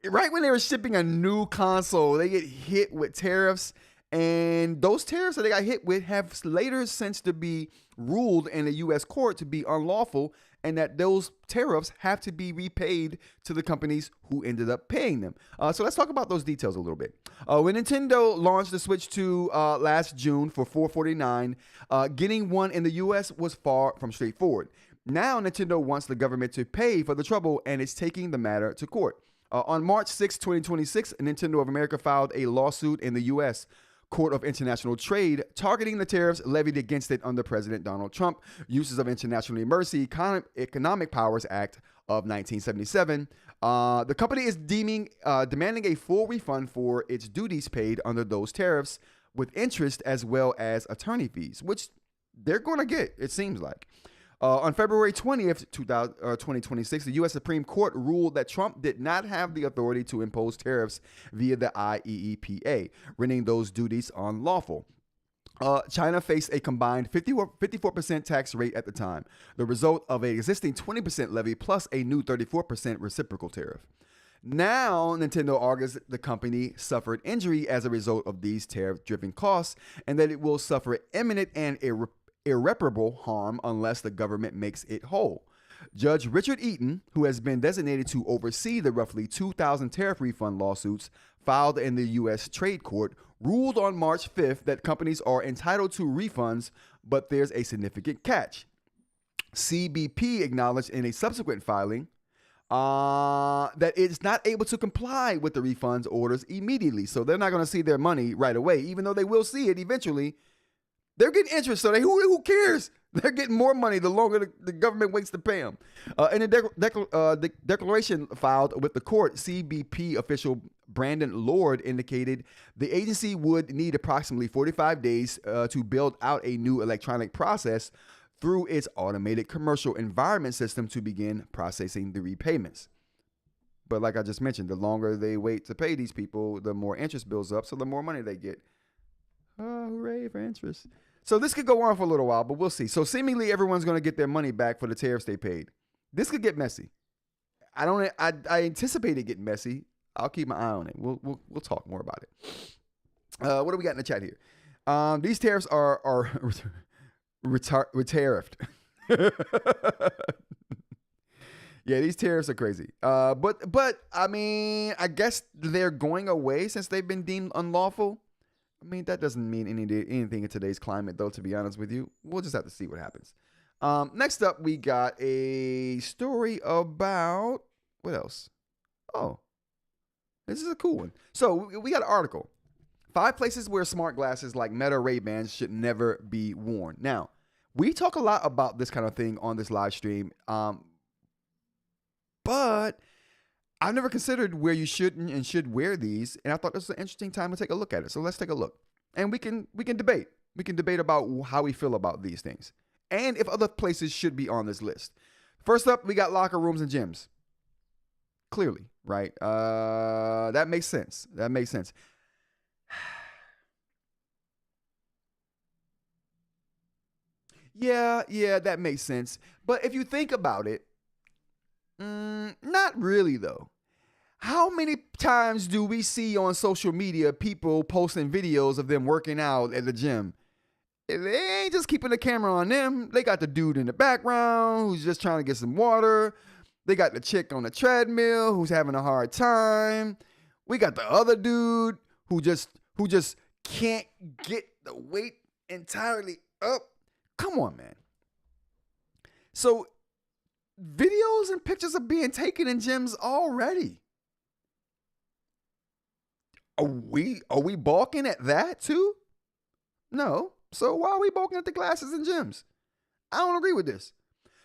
Right when they were shipping a new console, they get hit with tariffs. And those tariffs that they got hit with have later since to be ruled in a U.S. court to be unlawful, and that those tariffs have to be repaid to the companies who ended up paying them. So let's talk about those details a little bit. When Nintendo launched the Switch 2 last June for $449, getting one in the U.S. was far from straightforward. Now Nintendo wants the government to pay for the trouble, and it's taking the matter to court. On March 6, 2026, Nintendo of America filed a lawsuit in the U.S. Court of International Trade targeting the tariffs levied against it under President Donald Trump, uses of International Emergency Economic Powers Act of 1977. The company is demanding a full refund for its duties paid under those tariffs with interest as well as attorney fees, which they're going to get, it seems like. On February 20th, 2026, the U.S. Supreme Court ruled that Trump did not have the authority to impose tariffs via the IEEPA, rendering those duties unlawful. China faced a combined 54% tax rate at the time, the result of an existing 20% levy plus a new 34% reciprocal tariff. Now, Nintendo argues the company suffered injury as a result of these tariff-driven costs and that it will suffer imminent and irreparable harm unless the government makes it whole. Judge Richard Eaton, who has been designated to oversee the roughly 2,000 tariff refund lawsuits filed in the U.S. Trade Court, ruled on March 5th that companies are entitled to refunds, but there's a significant catch. CBP acknowledged in a subsequent filing that it's not able to comply with the refunds orders immediately. So they're not going to see their money right away, even though they will see it eventually. They're getting interest, so who cares? They're getting more money the longer the government waits to pay them. In the declaration filed with the court, CBP official Brandon Lord indicated the agency would need approximately 45 days to build out a new electronic process through its automated commercial environment system to begin processing the repayments. But like I just mentioned, the longer they wait to pay these people, the more interest builds up, so the more money they get. Oh, hooray for interest. So this could go on for a little while, but we'll see. So seemingly everyone's going to get their money back for the tariffs they paid. This could get messy. I anticipate it getting messy. I'll keep my eye on it. We'll talk more about it. What do we got in the chat here? These tariffs are retariffed. Yeah, these tariffs are crazy. But I mean, I guess they're going away since they've been deemed unlawful. I mean, that doesn't mean anything in today's climate, though, to be honest with you. We'll just have to see what happens. Next up, we got a story about, what else? Oh, this is a cool one. So we got an article. 5 places where smart glasses like Meta Ray-Bans should never be worn. Now, we talk a lot about this kind of thing on this live stream, but I've never considered where you shouldn't and should wear these, and I thought this was an interesting time to take a look at it. So let's take a look, and we can debate. We can debate about how we feel about these things, and if other places should be on this list. First up, we got locker rooms and gyms. Clearly, right? That makes sense. That makes sense. Yeah, that makes sense. But if you think about it, not really, though. How many times do we see on social media people posting videos of them working out at the gym? They ain't just keeping the camera on them. They got the dude in the background who's just trying to get some water. They got the chick on the treadmill who's having a hard time. We got the other dude who just can't get the weight entirely up. Come on, man. So videos and pictures are being taken in gyms already. Are we balking at that too? No. So why are we balking at the glasses in gyms? I don't agree with this.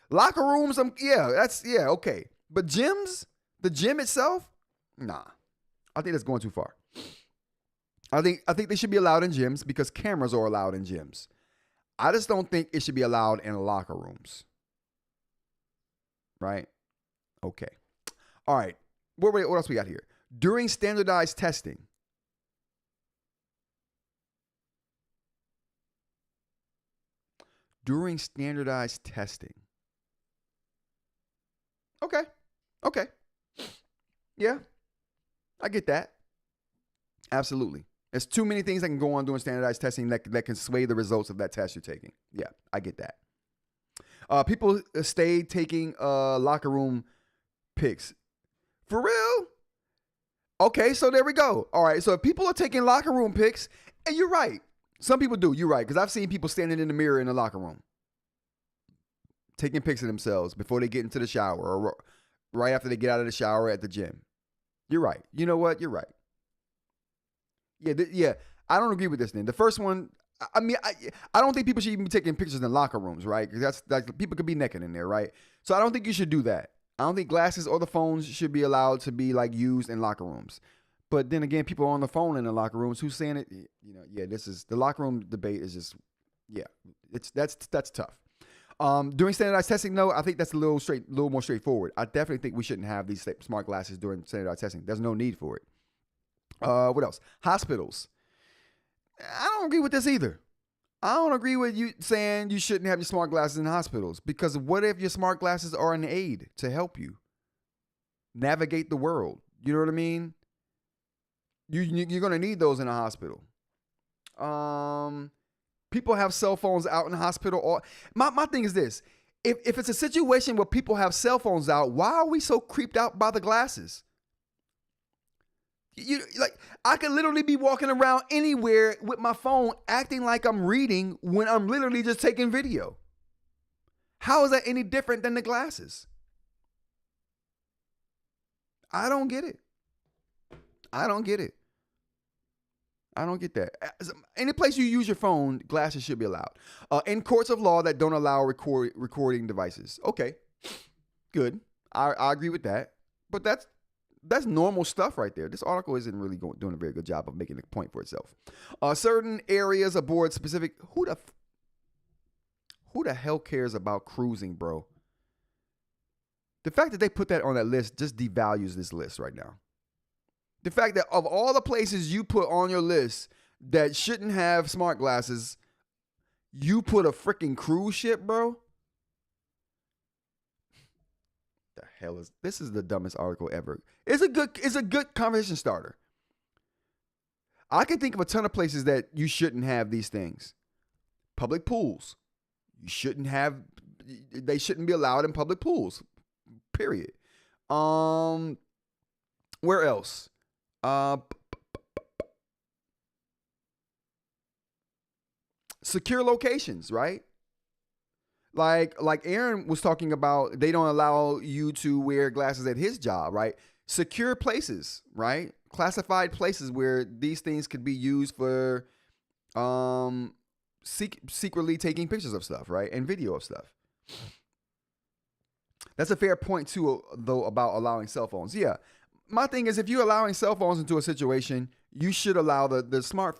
Locker rooms, okay. But gyms, the gym itself, nah. I think that's going too far. I think they should be allowed in gyms because cameras are allowed in gyms. I just don't think it should be allowed in locker rooms. Right? Okay. All right. What else we got here? During standardized testing. During standardized testing. Okay. Yeah. I get that. Absolutely. There's too many things that can go on during standardized testing that can sway the results of that test you're taking. Yeah, I get that. People stay taking locker room pics. For real? Okay, so there we go. All right, so if people are taking locker room pics, and you're right. Some people do. You're right, because I've seen people standing in the mirror in the locker room, taking pics of themselves before they get into the shower or right after they get out of the shower at the gym. You're right. You know what? You're right. Yeah, I don't agree with this thing. The first one, I mean, I don't think people should even be taking pictures in locker rooms, right? Because that's people could be naked in there, right? So I don't think you should do that. I don't think glasses or the phones should be allowed to be like used in locker rooms. But then again, people are on the phone in the locker rooms. Who's saying it? You know, yeah, this is the locker room debate is just, yeah, that's tough. During standardized testing, though, I think that's a little more straightforward. I definitely think we shouldn't have these smart glasses during standardized testing. There's no need for it. What else? Hospitals. I don't agree with this either. I don't agree with you saying you shouldn't have your smart glasses in hospitals, because what if your smart glasses are an aid to help you navigate the world? You know what I mean? You're going to need those in a hospital. People have cell phones out in the hospital. My thing is this. If it's a situation where people have cell phones out, why are we so creeped out by the glasses? I could literally be walking around anywhere with my phone acting like I'm reading when I'm literally just taking video. How is that any different than the glasses? I don't get it. I don't get that. Any place you use your phone, glasses should be allowed. In courts of law that don't allow recording devices. Okay, good. I agree with that. But that's normal stuff right there. This article isn't really doing a very good job of making a point for itself. Certain areas aboard specific. Who the hell cares about cruising, bro? The fact that they put that on that list just devalues this list right now. The fact that of all the places you put on your list that shouldn't have smart glasses, you put a freaking cruise ship, bro. The hell is this? Is the dumbest article ever. It's a good conversation starter. I can think of a ton of places that you shouldn't have these things. Public pools. They shouldn't be allowed in public pools. Period. Where else? Secure locations, right? Like Aaron was talking about, they don't allow you to wear glasses at his job, right? Secure places, right? Classified places where these things could be used for secretly taking pictures of stuff, right? And video of stuff. That's a fair point too, though, about allowing cell phones. Yeah. My thing is, if you're allowing cell phones into a situation, you should allow the smart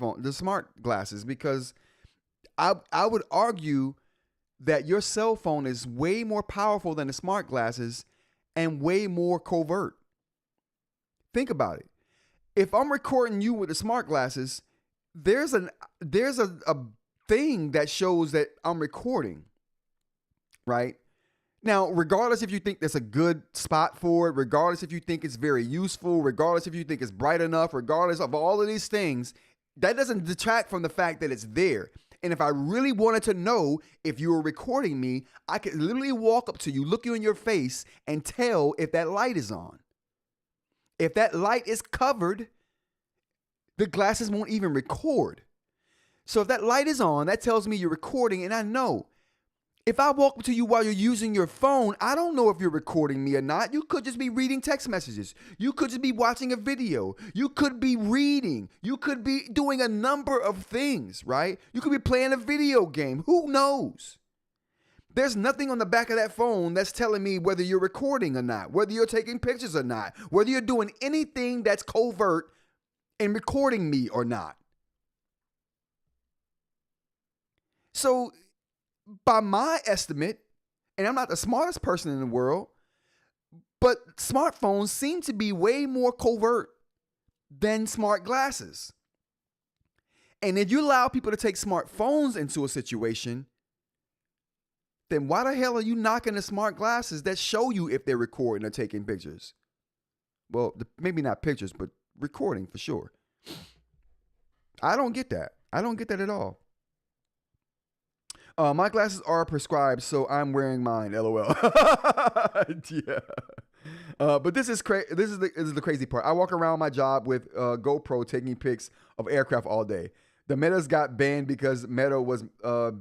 glasses, because I would argue that your cell phone is way more powerful than the smart glasses and way more covert. Think about it. If I'm recording you with the smart glasses, there's a thing that shows that I'm recording, right? Now, regardless if you think that's a good spot for it, regardless if you think it's very useful, regardless if you think it's bright enough, regardless of all of these things, that doesn't detract from the fact that it's there. And if I really wanted to know if you were recording me, I could literally walk up to you, look you in your face, and tell if that light is on. If that light is covered, the glasses won't even record. So if that light is on, that tells me you're recording, and I know. If I walk up to you while you're using your phone, I don't know if you're recording me or not. You could just be reading text messages. You could just be watching a video. You could be reading. You could be doing a number of things, right? You could be playing a video game. Who knows? There's nothing on the back of that phone that's telling me whether you're recording or not, whether you're taking pictures or not, whether you're doing anything that's covert and recording me or not. So, by my estimate, and I'm not the smartest person in the world, but smartphones seem to be way more covert than smart glasses. And if you allow people to take smartphones into a situation, then why the hell are you knocking the smart glasses that show you if they're recording or taking pictures? Well, maybe not pictures, but recording for sure. I don't get that. I don't get that at all. My glasses are prescribed, so I'm wearing mine. LOL. Yeah. But this is This is the crazy part. I walk around my job with GoPro taking pics of aircraft all day. The Metas got banned because Meta was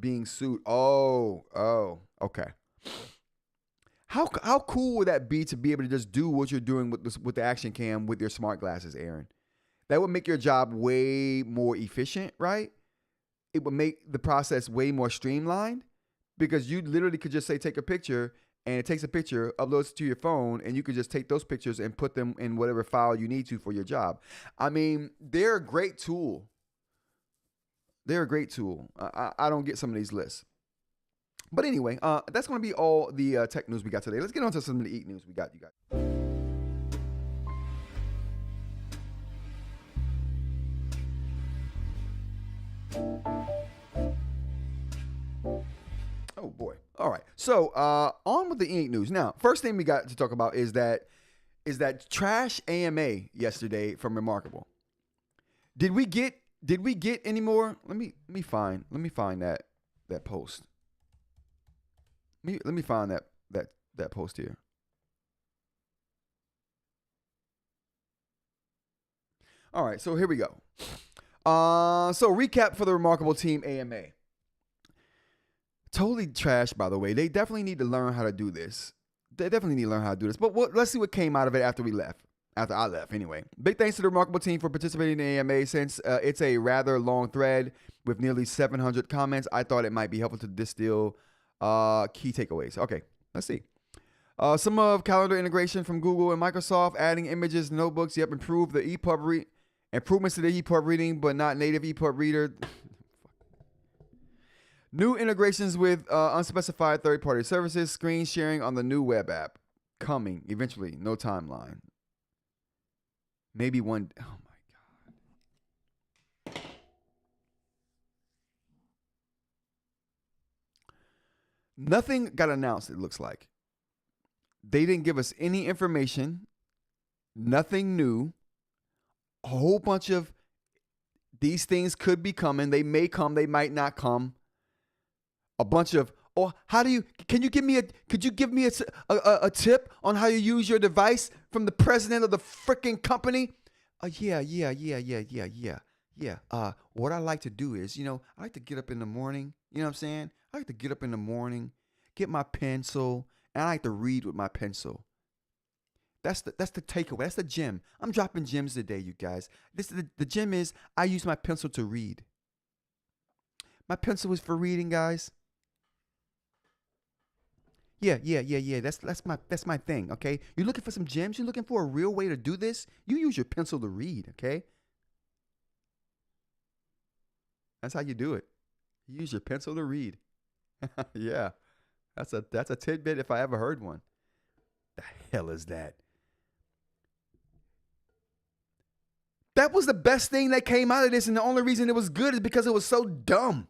being sued. Oh, okay. How cool would that be to be able to just do what you're doing with the action cam with your smart glasses, Aaron? That would make your job way more efficient, right? It would make the process way more streamlined, because you literally could just say, take a picture, and it takes a picture, uploads it to your phone, and you could just take those pictures and put them in whatever file you need to for your job. I mean, they're a great tool. They're a great tool. I don't get some of these lists. But anyway, that's going to be all the tech news we got today. Let's get on to some of the eat news we got, you guys. Oh boy. All right. So on with the eInk news. Now, first thing we got to talk about is that trash AMA yesterday from reMarkable. Did we get any more? Let me find that post. Let me find that post here. All right, so here we go. So recap for the reMarkable team AMA. Totally trash, by the way. They definitely need to learn how to do this. But let's see what came out of it after we left. after I left anyway. Big thanks to the reMarkable team for participating in the AMA. Since it's a rather long thread with nearly 700 comments, I thought it might be helpful to distill key takeaways. Okay, let's see. Some of calendar integration from Google and Microsoft, adding images, notebooks. Yep, improvements to the EPUB reading, but not native EPUB reader. New integrations with unspecified third-party services. Screen sharing on the new web app. Coming eventually. No timeline. Maybe one. Oh my God. Nothing got announced, it looks like. They didn't give us any information. Nothing new. A whole bunch of these things could be coming. They may come. They might not come. A bunch of, could you give me a tip on how you use your device from the president of the freaking company? Yeah. What I like to do is, I like to get up in the morning. You know what I'm saying? I like to get up in the morning, get my pencil, and I like to read with my pencil. That's the takeaway. That's the gem. I'm dropping gems today, you guys. The gem is I use my pencil to read. My pencil is for reading, guys. Yeah. That's my thing, okay? You're looking for some gems? You're looking for a real way to do this? You use your pencil to read, okay? That's how you do it. You use your pencil to read. Yeah. That's a tidbit if I ever heard one. The hell is that? That was the best thing that came out of this, and the only reason it was good is because it was so dumb.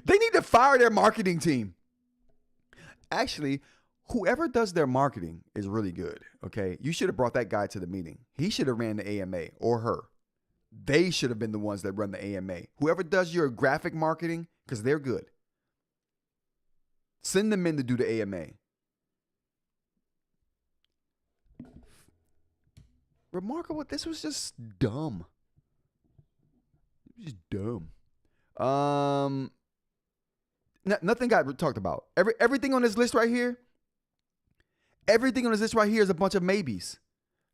They need to fire their marketing team. Actually, whoever does their marketing is really good, okay? You should have brought that guy to the meeting. He should have ran the AMA, or her. They should have been the ones that run the AMA. Whoever does your graphic marketing, because they're good. Send them in to do the AMA. reMarkable. This was just dumb. It was just dumb. Nothing got talked about. Everything on this list right here. Everything on this list right here is a bunch of maybes.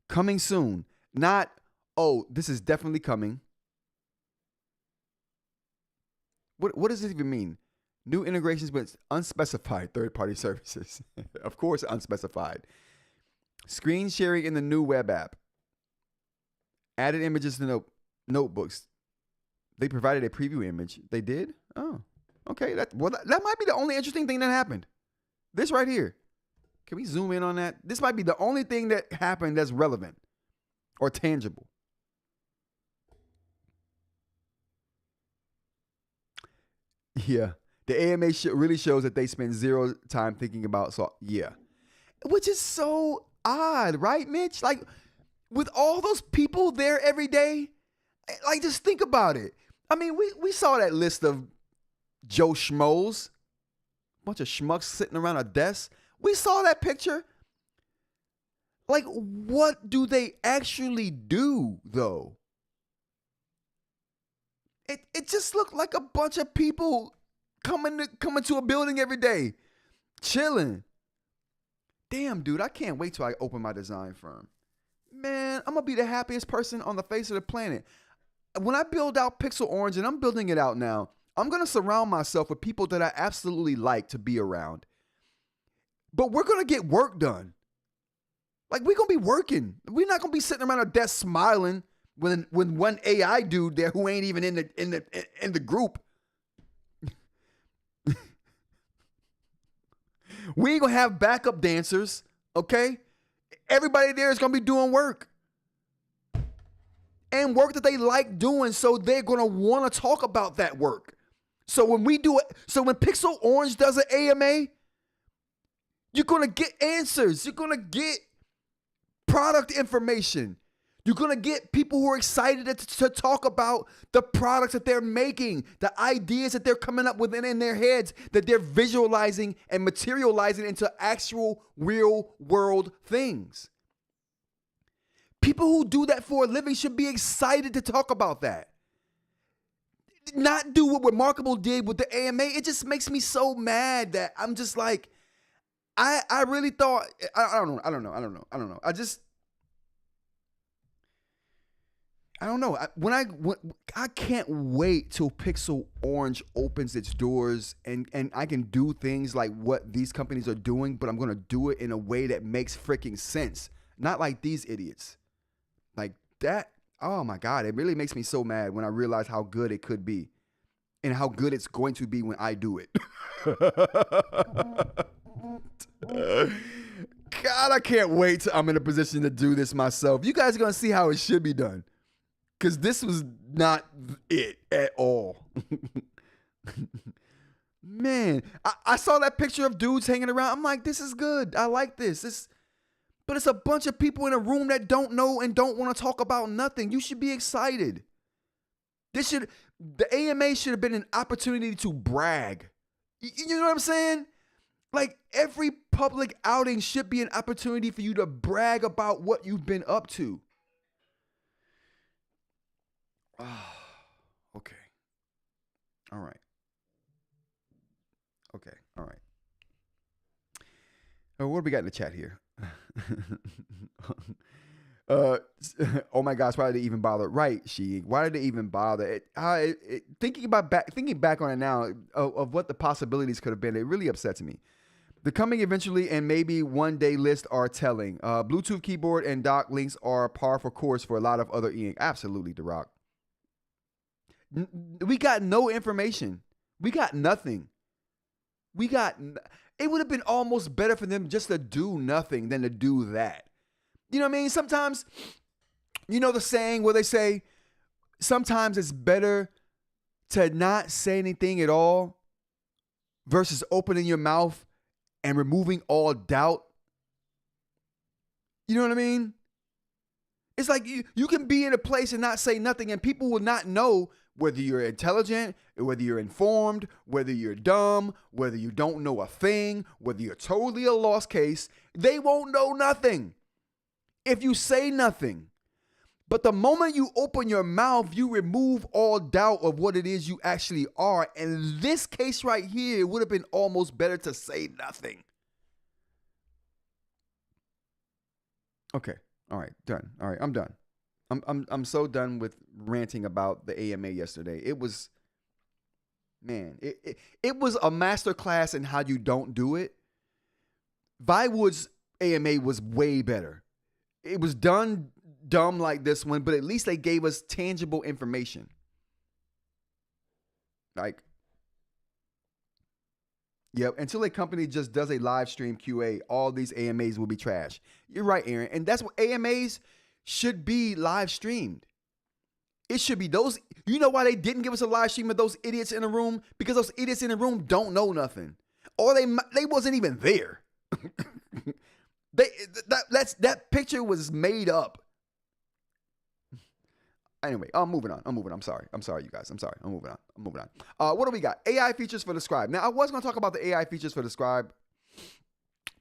Coming soon. Not, oh, this is definitely coming. What does this even mean? New integrations with unspecified third-party services. Of course, unspecified. Screen sharing in the new web app. Added images to notebooks. They provided a preview image. They did? Oh, okay. That might be the only interesting thing that happened. This right here. Can we zoom in on that? This might be the only thing that happened that's relevant or tangible. Yeah. The AMA really shows that they spend zero time thinking about, which is so odd, right, Mitch? Like, with all those people there every day, like, just think about it. I mean, we saw that list of Joe Schmoes, bunch of schmucks sitting around a desk. We saw that picture. Like, what do they actually do, though? It just looked like a bunch of people coming to a building every day, chilling. Damn, dude, I can't wait till I open my design firm. Man, I'm going to be the happiest person on the face of the planet. When I build out Pixel Orange, and I'm building it out now, I'm going to surround myself with people that I absolutely like to be around. But we're going to get work done. Like, we're going to be working. We're not going to be sitting around a desk smiling when one AI dude there who ain't even in the group. We ain't going to have backup dancers, okay? Everybody there is going to be doing work. And work that they like doing, so they're going to want to talk about that work. So when we do it, so when Pixel Orange does an AMA, you're going to get answers. You're going to get product information. You're going to get people who are excited to talk about the products that they're making, the ideas that they're coming up with in their heads, that they're visualizing and materializing into actual real world things. People who do that for a living should be excited to talk about that. not do what reMarkable did with the AMA. It just makes me so mad that I'm just like, I really thought, I don't know. I don't know. I don't know. I can't wait till Pixel Orange opens its doors and I can do things like what these companies are doing, but I'm going to do it in a way that makes freaking sense. Not like these idiots. Like that. Oh my God. It really makes me so mad when I realize how good it could be and how good it's going to be when I do it. God, I can't wait till I'm in a position to do this myself. You guys are going to see how it should be done. Because this was not it at all. Man, I saw that picture of dudes hanging around. I'm like, this is good. I like this. But it's a bunch of people in a room that don't know and don't want to talk about nothing. You should be excited. The AMA should have been an opportunity to brag. You know what I'm saying? Like every public outing should be an opportunity for you to brag about what you've been up to. Okay. All right. Okay. All right. What do we got in the chat here? Oh my gosh, why did they even bother? Right, why did they even bother? Thinking back on it now of what the possibilities could have been, it really upsets me. The coming eventually and maybe one day list are telling. Bluetooth keyboard and dock links are par for course for a lot of other eInk. Absolutely, DeRock. We got no information. We got nothing. It would have been almost better for them just to do nothing than to do that. You know what I mean? Sometimes, you know the saying where they say, sometimes it's better to not say anything at all versus opening your mouth and removing all doubt. You know what I mean? It's like you can be in a place and not say nothing and people will not know whether you're intelligent, whether you're informed, whether you're dumb, whether you don't know a thing, whether you're totally a lost case. They won't know nothing if you say nothing. But the moment you open your mouth, you remove all doubt of what it is you actually are. And in this case right here, it would have been almost better to say nothing. Okay. All right. Done. All right. I'm done. I'm so done with ranting about the AMA yesterday. It was, man, it was a masterclass in how you don't do it. Viwood's AMA was way better. It was done dumb like this one, but at least they gave us tangible information. Like, yep, until a company just does a live stream QA, all these AMAs will be trash. You're right, Aaron. And that's what AMAs should be live streamed. It should be those. You know why they didn't give us a live stream of those idiots in the room? Because those idiots in the room don't know nothing. Or they wasn't even there. That picture was made up. Anyway, I'm moving on. I'm sorry, you guys. I'm sorry. I'm moving on. What do we got? AI features for the Scribe. Now, I was going to talk about the AI features for the Scribe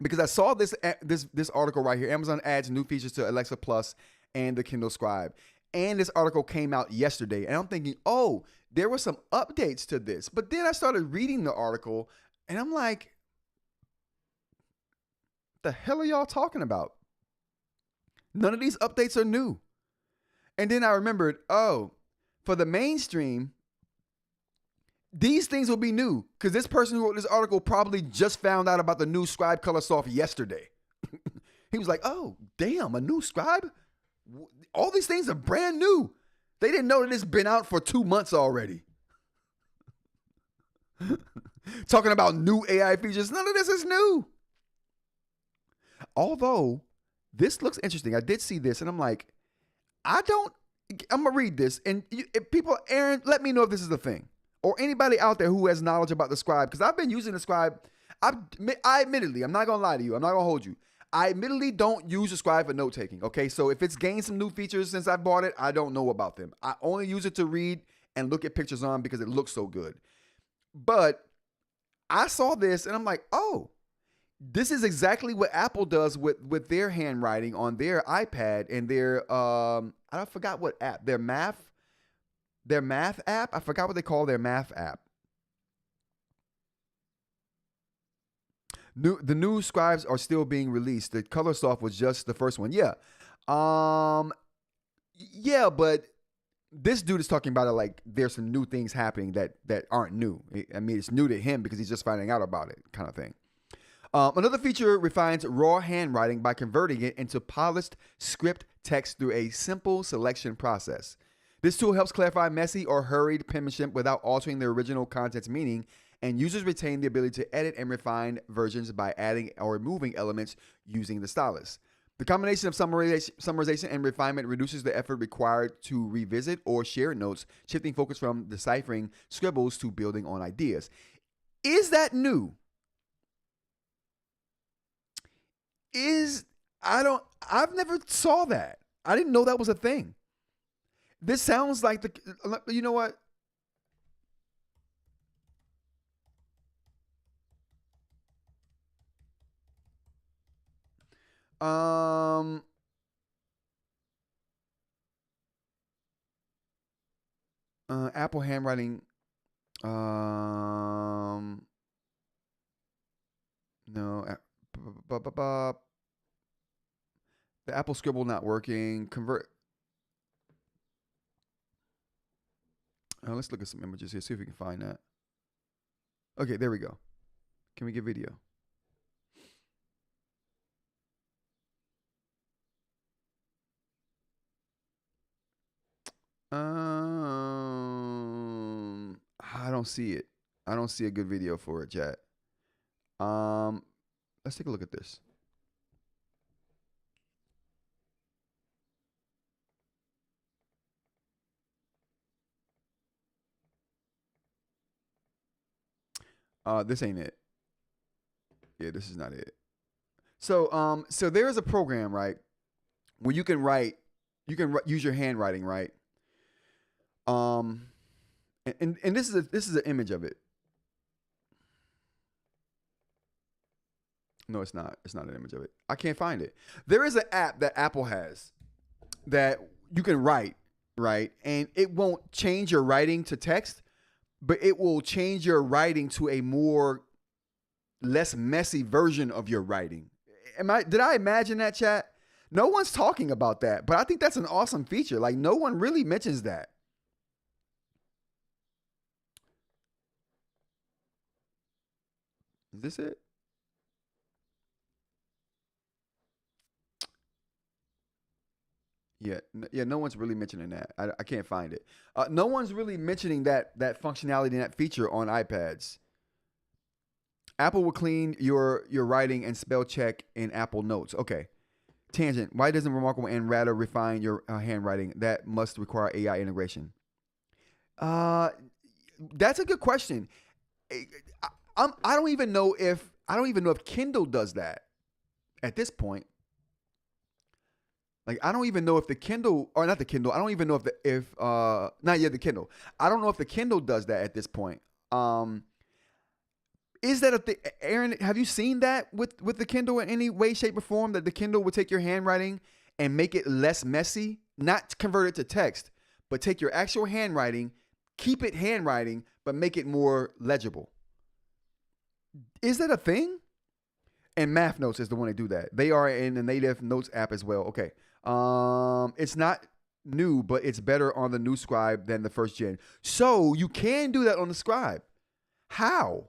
because I saw this article right here. Amazon adds new features to Alexa Plus and the Kindle Scribe. And this article came out yesterday. And I'm thinking, oh, there were some updates to this. But then I started reading the article and I'm like, the hell are y'all talking about? None of these updates are new. And then I remembered, oh, for the mainstream, these things will be new because this person who wrote this article probably just found out about the new Scribe Color Soft yesterday. He was like, oh, damn, a new Scribe? All these things are brand new. They didn't know that it's been out for 2 months already. Talking about new AI features. None of this is new. Although, this looks interesting. I did see this, and I'm like, I'm going to read this. And if people, Aaron, let me know if this is the thing. Or anybody out there who has knowledge about the Scribe. Because I've been using the Scribe. I admittedly, I'm not going to lie to you. I'm not going to hold you. I admittedly don't use the Scribe for note taking. Okay, so if it's gained some new features since I bought it, I don't know about them. I only use it to read and look at pictures on because it looks so good. But I saw this and I'm like, oh, this is exactly what Apple does with their handwriting on their iPad and their I forgot what app, their math. Their math app. I forgot what they call their math app. The new scribes are still being released. The color soft was just the first one. Yeah. Yeah, but this dude is talking about it like there's some new things happening that aren't new. I mean, it's new to him because he's just finding out about it, kind of thing. Another feature refines raw handwriting by converting it into polished script text through a simple selection process. This tool helps clarify messy or hurried penmanship without altering the original content's meaning, and users retain the ability to edit and refine versions by adding or removing elements using the stylus. The combination of summarization and refinement reduces the effort required to revisit or share notes, shifting focus from deciphering scribbles to building on ideas. Is that new? I've never saw that. I didn't know that was a thing. This sounds like you know what? Apple handwriting. No. The Apple Scribble not working. Convert. Let's look at some images here. See if we can find that. Okay, there we go. Can we get video? I don't see it. I don't see a good video for it, chat. Let's take a look at this. This ain't it. Yeah, this is not it. So there is a program, right, where you can use your handwriting, right? And this is an image of it. No, it's not. It's not an image of it. I can't find it. There is an app that Apple has that you can write, right? And it won't change your writing to text, but it will change your writing to a less messy version of your writing. Did I imagine that, chat? No one's talking about that, but I think that's an awesome feature. Like, no one really mentions that. Is this it? Yeah, no one's really mentioning that. I can't find it. No one's really mentioning that functionality and that feature on iPads. Apple will clean your writing and spell check in Apple Notes. Okay. Tangent. Why doesn't reMarkable and Ratta refine your handwriting? That must require AI integration. That's a good question. I don't even know if Kindle does that at this point. Like, I don't even know if the Kindle, or not the Kindle. I don't even know the Kindle. I don't know if the Kindle does that at this point. Is that a thing? Aaron, have you seen that with the Kindle in any way, shape, or form, that the Kindle would take your handwriting and make it less messy? Not convert it to text, but take your actual handwriting, keep it handwriting, but make it more legible. Is that a thing? And Math Notes is the one to do that. They are in the native Notes app as well. Okay. It's not new, but it's better on the new Scribe than the first gen. So you can do that on the Scribe. How?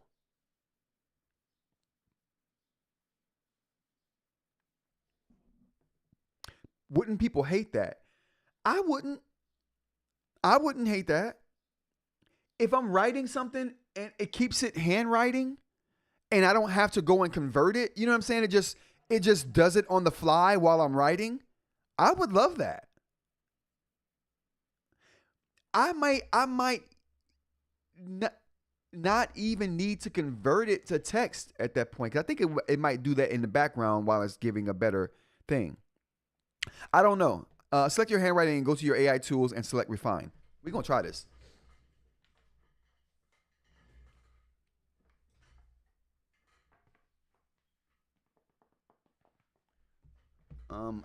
Wouldn't people hate that? I wouldn't. I wouldn't hate that. If I'm writing something and it keeps it handwriting and I don't have to go and convert it, you know what I'm saying? It just does it on the fly while I'm writing. I would love that. I might not even need to convert it to text at that point. 'Cause I think it might do that in the background while it's giving a better thing. I don't know. Select your handwriting and go to your AI tools and select refine. We're going to try this.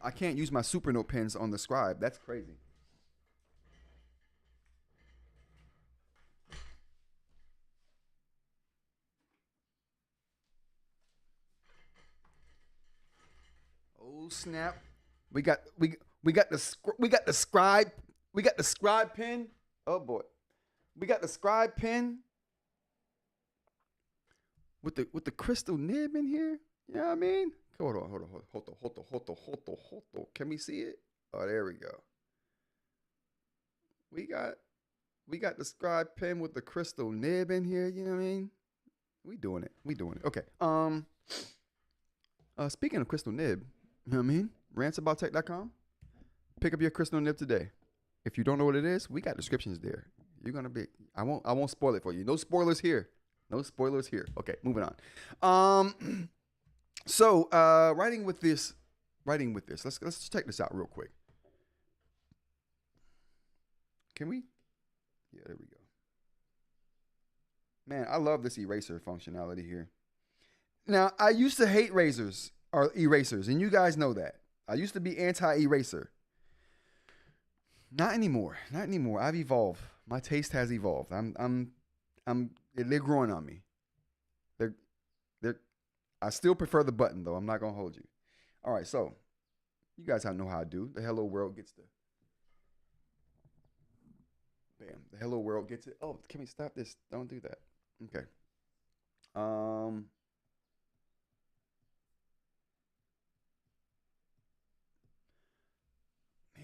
I can't use my Supernote pens on the Scribe. That's crazy. Oh snap! We got the scribe pen. Oh boy, we got the scribe pen with the crystal nib in here. You know what I mean? Hold on. Can we see it? Oh, there we go. We got the scribe pen with the crystal nib in here. You know what I mean? We doing it. Okay. Speaking of crystal nib, you know what I mean? RantsaboutTech.com. Pick up your crystal nib today. If you don't know what it is, we got descriptions there. You're gonna be. I won't spoil it for you. No spoilers here. Okay, moving on. So writing with this. Let's check this out real quick. Can we? Yeah, there we go. Man, I love this eraser functionality here. Now, I used to hate erasers, and you guys know that. I used to be anti-eraser. Not anymore. I've evolved. My taste has evolved. They're growing on me. I still prefer the button though. I'm not gonna hold you. All right, so you guys know how I do. The hello world gets the bam. The hello world gets it. Oh, can we stop this? Don't do that. Okay.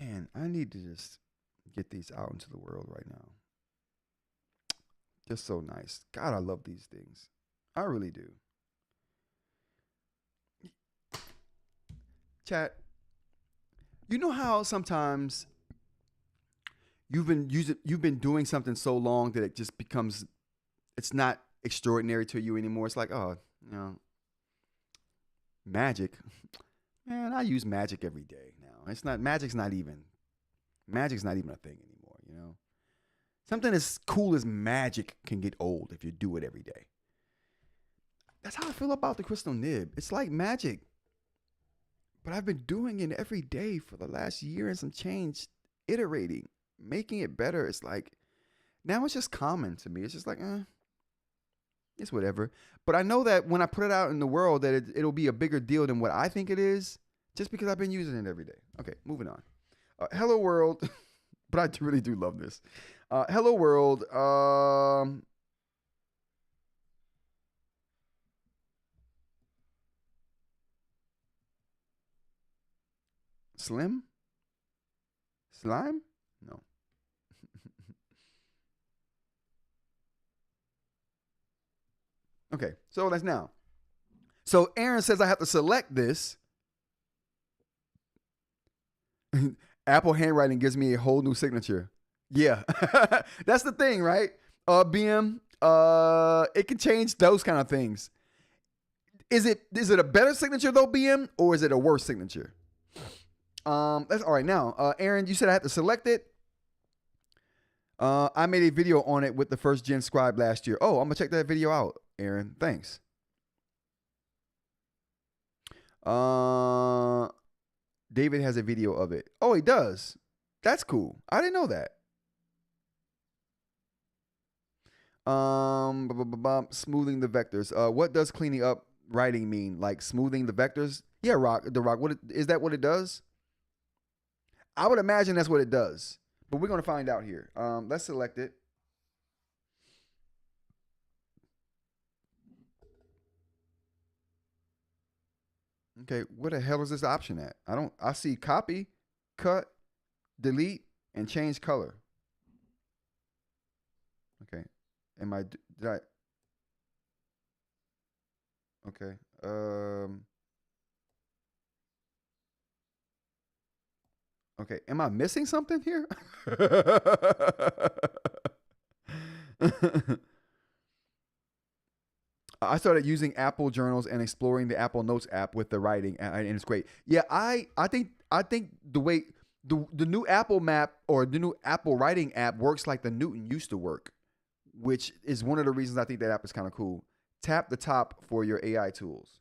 Man, I need to just get these out into the world right now. Just so nice. God, I love these things. I really do. Chat, you know how sometimes you've been doing something so long that it just becomes, it's not extraordinary to you anymore. It's like, oh, you know, magic. Man, I use magic every day now. Magic's not even a thing anymore, you know. Something as cool as magic can get old if you do it every day. That's how I feel about the crystal nib. It's like magic. But I've been doing it every day for the last year and some change, iterating, making it better. It's like, now it's just common to me. It's just like, it's whatever. But I know that when I put it out in the world, that it'll be a bigger deal than what I think it is, just because I've been using it every day. Okay, moving on. Hello world. But I really do love this. Hello world. Slime? No. Okay, so that's now. So Aaron says I have to select this. Apple handwriting gives me a whole new signature. Yeah, that's the thing, right? BM, it can change those kind of things. Is it a better signature though, BM, or is it a worse signature? That's all right. Now, Aaron, you said I had to select it. I made a video on it with the first gen Scribe last year. Oh, I'm gonna check that video out, Aaron. Thanks. David has a video of it. Oh, he does. That's cool. I didn't know that. Smoothing the vectors. What does cleaning up writing mean? Like smoothing the vectors? Yeah, Rock. Is that what it does? I would imagine that's what it does, but we're gonna find out here. Let's select it. Okay, where the hell is this option at? I see copy, cut, delete, and change color. Okay. Did I? Okay. Okay. Am I missing something here? I started using Apple Journals and exploring the Apple Notes app with the writing, and it's great. Yeah, I think the way the new Apple Map or the new Apple Writing app works like the Newton used to work, which is one of the reasons I think that app is kind of cool. Tap the top for your AI tools.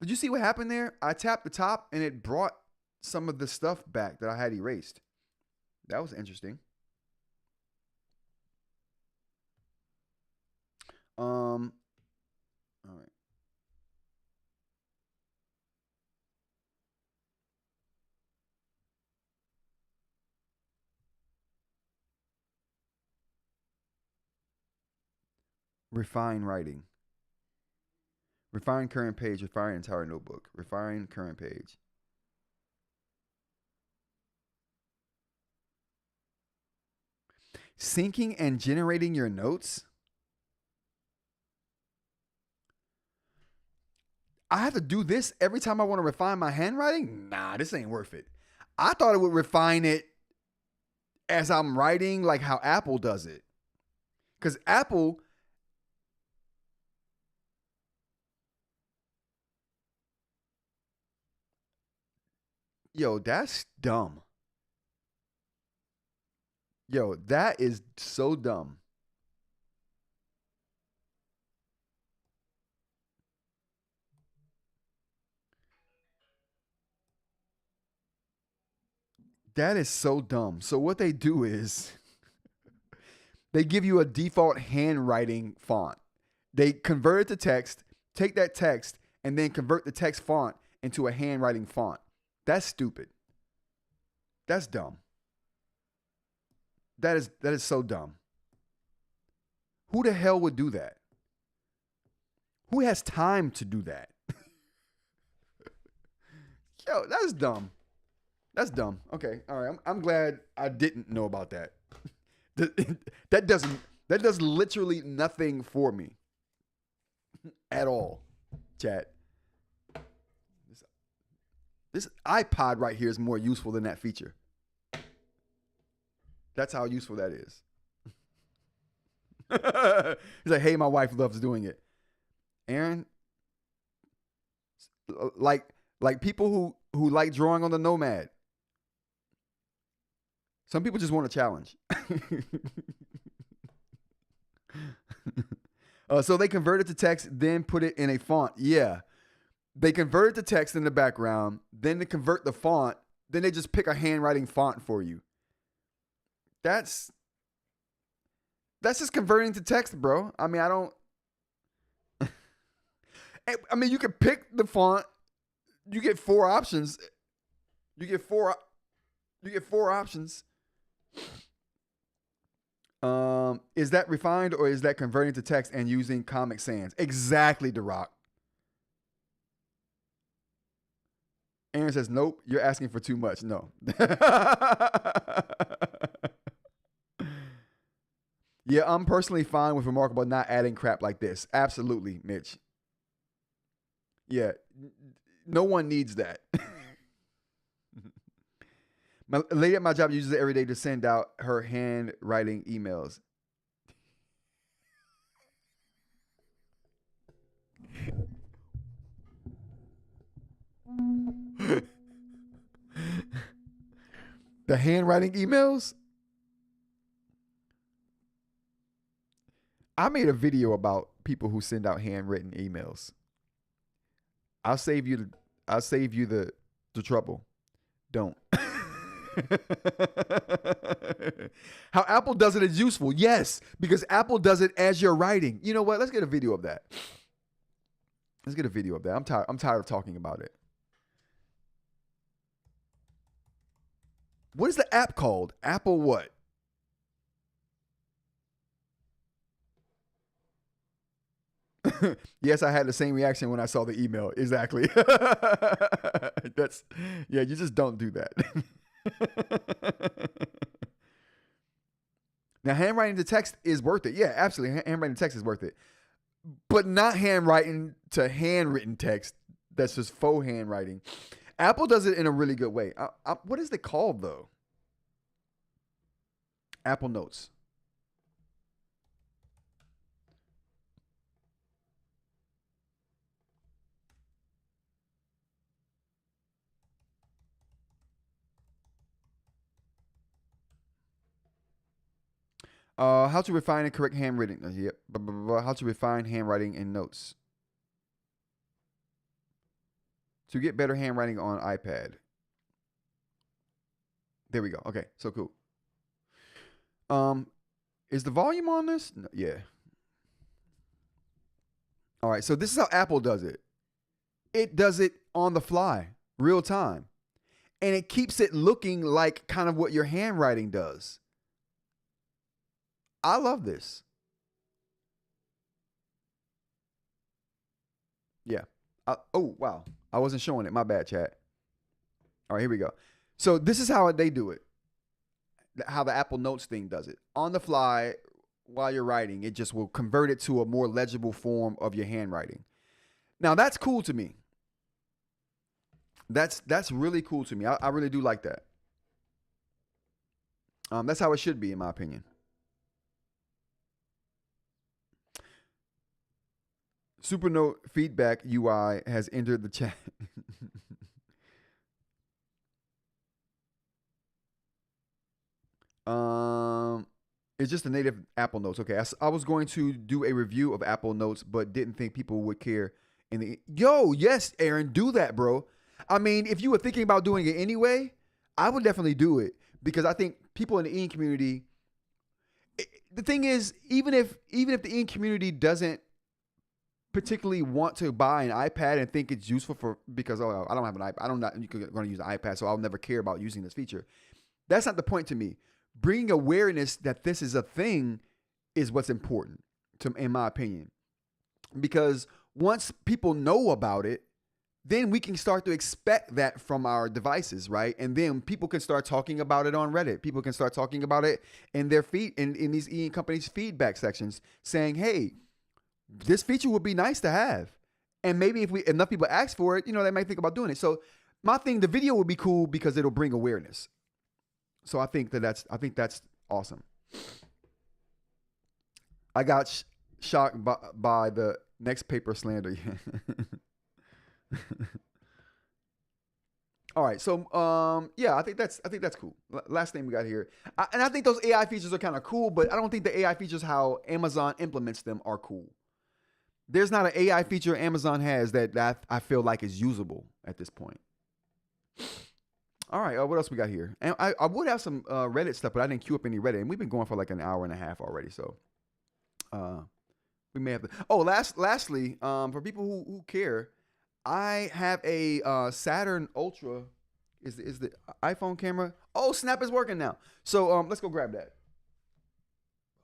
Did you see what happened there? I tapped the top and it brought some of the stuff back that I had erased. That was interesting. All right. Refine writing. Refine current page. Refine entire notebook. Refine current page. Syncing and generating your notes. I have to do this every time I want to refine my handwriting? Nah, this ain't worth it. I thought it would refine it as I'm writing, like how Apple does it. Because Apple, yo, that's dumb. Yo, that is so dumb. That is so dumb. So what they do is they give you a default handwriting font. They convert it to text, take that text, and then convert the text font into a handwriting font. That's stupid. That's dumb. That is so dumb. Who the hell would do that? Who has time to do that? Yo, that's dumb. That's dumb. Okay, all right. I'm glad I didn't know about that. That does literally nothing for me at all. Chat. This iPod right here is more useful than that feature. That's how useful that is. He's like, hey, my wife loves doing it. Aaron, like people who like drawing on the Nomad. Some people just want a challenge. So they convert it to text, then put it in a font. Yeah. They convert it to text in the background, then they convert the font, then they just pick a handwriting font for you. That's just converting to text, bro. I mean, you can pick the font. You get 4 options. You get four options. Is that refined or is that converting to text and using Comic Sans? Exactly, DeRock. Aaron says, nope, you're asking for too much. No. Yeah, I'm personally fine with reMarkable not adding crap like this. Absolutely, Mitch. Yeah, no one needs that. My lady at my job uses it every day to send out her handwriting emails. The handwriting emails? I made a video about people who send out handwritten emails. I'll save you the trouble. Don't. How Apple does it is useful. Yes, because Apple does it as you're writing. You know what? Let's get a video of that. I'm tired of talking about it. What is the app called? Apple what? Yes, I had the same reaction when I saw the email. Exactly. You just don't do that. Now, handwriting to text is worth it. Yeah, absolutely. Handwriting to text is worth it. But not handwriting to handwritten text. That's just faux handwriting. Apple does it in a really good way. What is it called, though? Apple Notes. How to refine and correct handwriting. Yep. How to refine handwriting in notes. To get better handwriting on iPad. There we go. Okay, so cool. Is the volume on this? No, yeah. All right, so this is how Apple does it. It does it on the fly, real time. And it keeps it looking like kind of what your handwriting does. I love this. Oh, wow. I wasn't showing it. My bad, chat. All right, here we go. So this is how they do it. How the Apple Notes thing does it. On the fly, while you're writing, it just will convert it to a more legible form of your handwriting. Now, that's cool to me. That's really cool to me. I really do like that. That's how it should be, in my opinion. Supernote feedback UI has entered the chat. It's just the native Apple Notes. Okay, I was going to do a review of Apple Notes, but didn't think people would care. Yes, Aaron, do that, bro. I mean, if you were thinking about doing it anyway, I would definitely do it because I think people in the eInk community. The thing is, even if the eInk community doesn't particularly want to buy an iPad and think it's useful because I don't have an iPad. I'm not going to use an iPad, so I'll never care about using this feature. That's not the point to me. Bringing awareness that this is a thing is what's important, in my opinion. Because once people know about it, then we can start to expect that from our devices, right? And then people can start talking about it on Reddit. People can start talking about it in their in these eInk companies' feedback sections, saying, "Hey, this feature would be nice to have." And maybe if enough people ask for it, they might think about doing it. So my thing, the video would be cool because it'll bring awareness. So I think that's awesome. I got shocked by the next paper slander. All right, so yeah, I think that's cool. Last thing we got here, and I think those AI features are kind of cool, but I don't think the AI features how Amazon implements them are cool. There's not an AI feature Amazon has that I feel like is usable at this point. All right, what else we got here? And I would have some Reddit stuff, but I didn't queue up any Reddit, and we've been going for like an hour and a half already, so we may have to. Oh, lastly, for people who care, I have a Saturn Ultra. Is the iPhone camera? Oh, snap, is working now. So let's go grab that.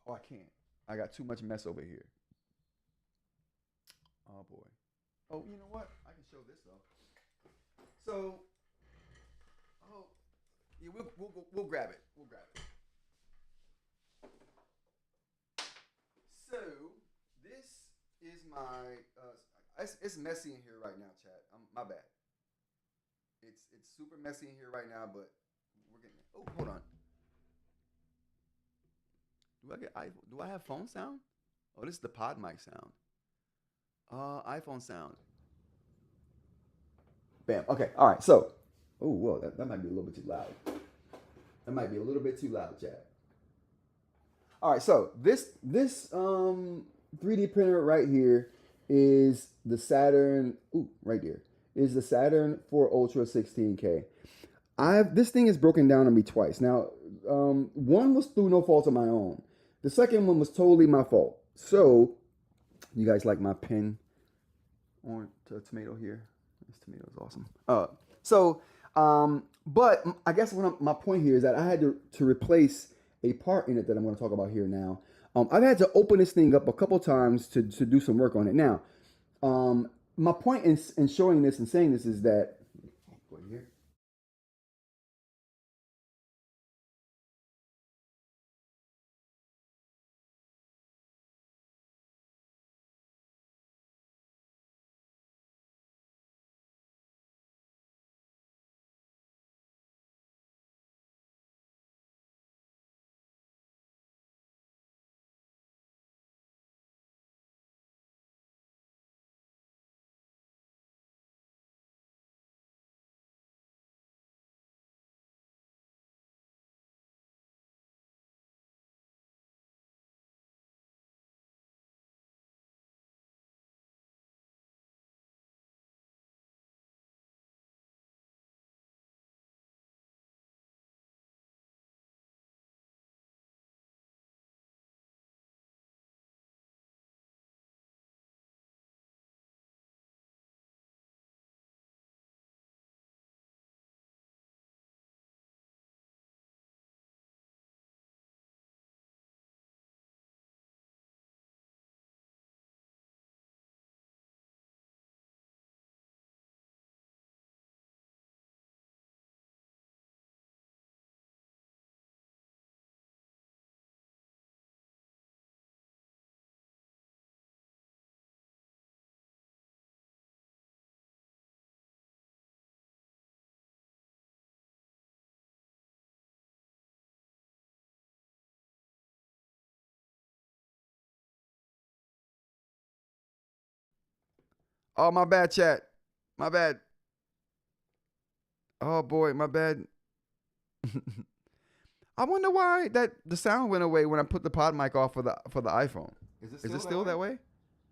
Oh, I can't. I got too much mess over here. Oh boy. Oh, you know what? I can show this though. So, yeah, we'll grab it. We'll grab it. So this is my. It's messy in here right now, chat. My bad. It's super messy in here right now, but we're getting. Oh, hold on. Do I have phone sound? Oh, this is the pod mic sound. iPhone sound. Bam. Okay. All right. So, oh, whoa, that might be a little bit too loud. That might be a little bit too loud, chat. All right. So this 3D printer right here is the Saturn. Ooh, right there is the Saturn 4 Ultra 16K. This thing is broken down on me twice. Now, one was through no fault of my own. The second one was totally my fault. So, you guys like my pin on tomato here? This tomato is awesome. But I guess my point here is that I had to replace a part in it that I'm going to talk about here now. I've had to open this thing up a couple times to do some work on it. Now, my point in showing this and saying this is that here. Oh, my bad, chat. My bad. Oh boy, my bad. I wonder why the sound went away when I put the pod mic off for the iPhone. Is it still that way?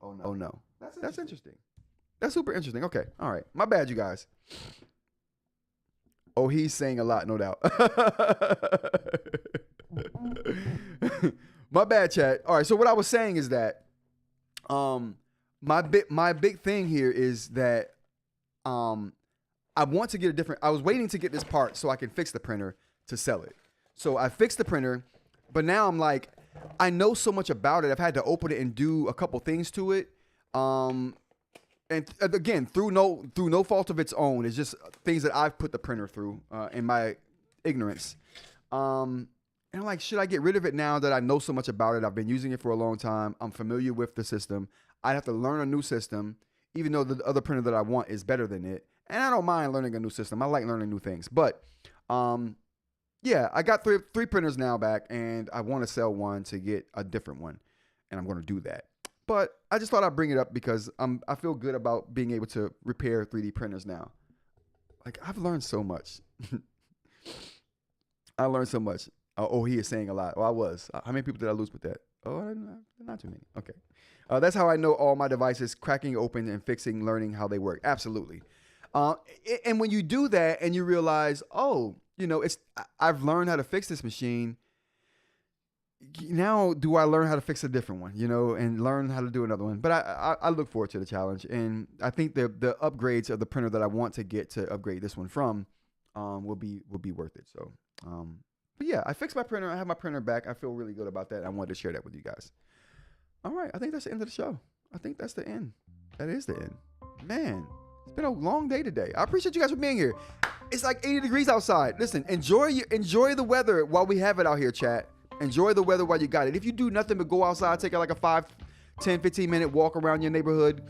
Oh no. Oh no. That's interesting. That's super interesting. Okay. All right. My bad, you guys. Oh, he's saying a lot, no doubt. My bad, chat. All right. So what I was saying is that my big thing here is that I want to get a different. I was waiting to get this part so I can fix the printer to sell it. So I fixed the printer, but now I'm like, I know so much about it. I've had to open it and do a couple things to it. And again, through no fault of its own, it's just things that I've put the printer through in my ignorance. And I'm like, should I get rid of it now that I know so much about it? I've been using it for a long time. I'm familiar with the system. I'd have to learn a new system, even though the other printer that I want is better than it. And I don't mind learning a new system. I like learning new things. But yeah, I got three printers now back, and I want to sell one to get a different one, and I'm going to do that. But I just thought I'd bring it up because I feel good about being able to repair 3D printers now. Like, I've learned so much. I learned so much. Oh, he is saying a lot. Oh, I was. How many people did I lose with that? Oh, not too many. Okay. That's how I know all my devices, cracking open and fixing, learning how they work. Absolutely. And when you do that and you realize, oh, you know, I've learned how to fix this machine. Now, do I learn how to fix a different one, you know, and learn how to do another one? But I look forward to the challenge. And I think the upgrades of the printer that I want to get to upgrade this one from will be worth it. So, but yeah, I fixed my printer. I have my printer back. I feel really good about that. I wanted to share that with you guys. All right. I think that's the end of the show. I think that's the end. That is the end. Man, it's been a long day today. I appreciate you guys for being here. It's like 80 degrees outside. Listen, enjoy the weather while we have it out here, chat. Enjoy the weather while you got it. If you do nothing but go outside, take like a 5, 10, 15-minute walk around your neighborhood,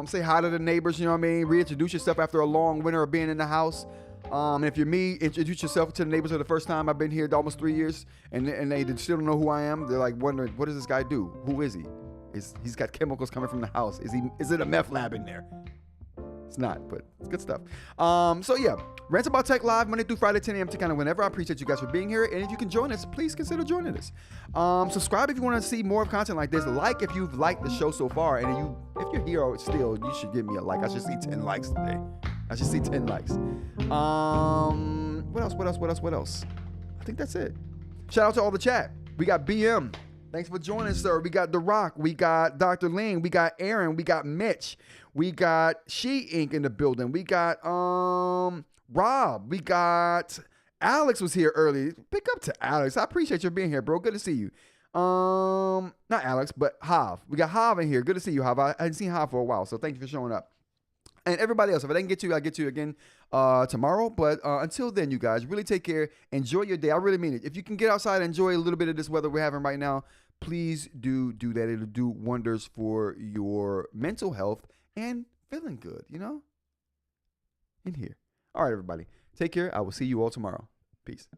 say hi to the neighbors, you know what I mean? Reintroduce yourself after a long winter of being in the house. And if you're me, introduce yourself to the neighbors for the first time. I've been here almost 3 years, and they still don't know who I am. They're like wondering, what does this guy do? Who is he? He's got chemicals coming from the house. Is it a meth lab in there? It's not, but it's good stuff. So yeah, Rants About Tech Live, Monday through Friday, 10 a.m. to kind of whenever. I appreciate you guys for being here. And if you can join us, please consider joining us. Subscribe if you want to see more of content like this. Like if you've liked the show so far. And if you're here still, you should give me a like. I should see 10 likes today. I should see 10 likes. What else? I think that's it. Shout out to all the chat. We got BM. Thanks for joining, sir. We got The Rock. We got Dr. Ling. We got Aaron. We got Mitch. We got eInk in the building. We got Rob. We got Alex was here early. Pick up to Alex. I appreciate you being here, bro. Good to see you. Not Alex, but Hav. We got Hav in here. Good to see you, Hav. I hadn't seen Hav for a while, so thank you for showing up. And everybody else, if I didn't get to you, I'll get to you again tomorrow. But until then, you guys, really take care. Enjoy your day. I really mean it. If you can get outside and enjoy a little bit of this weather we're having right now, please do that. It'll do wonders for your mental health and feeling good, you know? In here. All right, everybody. Take care. I will see you all tomorrow. Peace.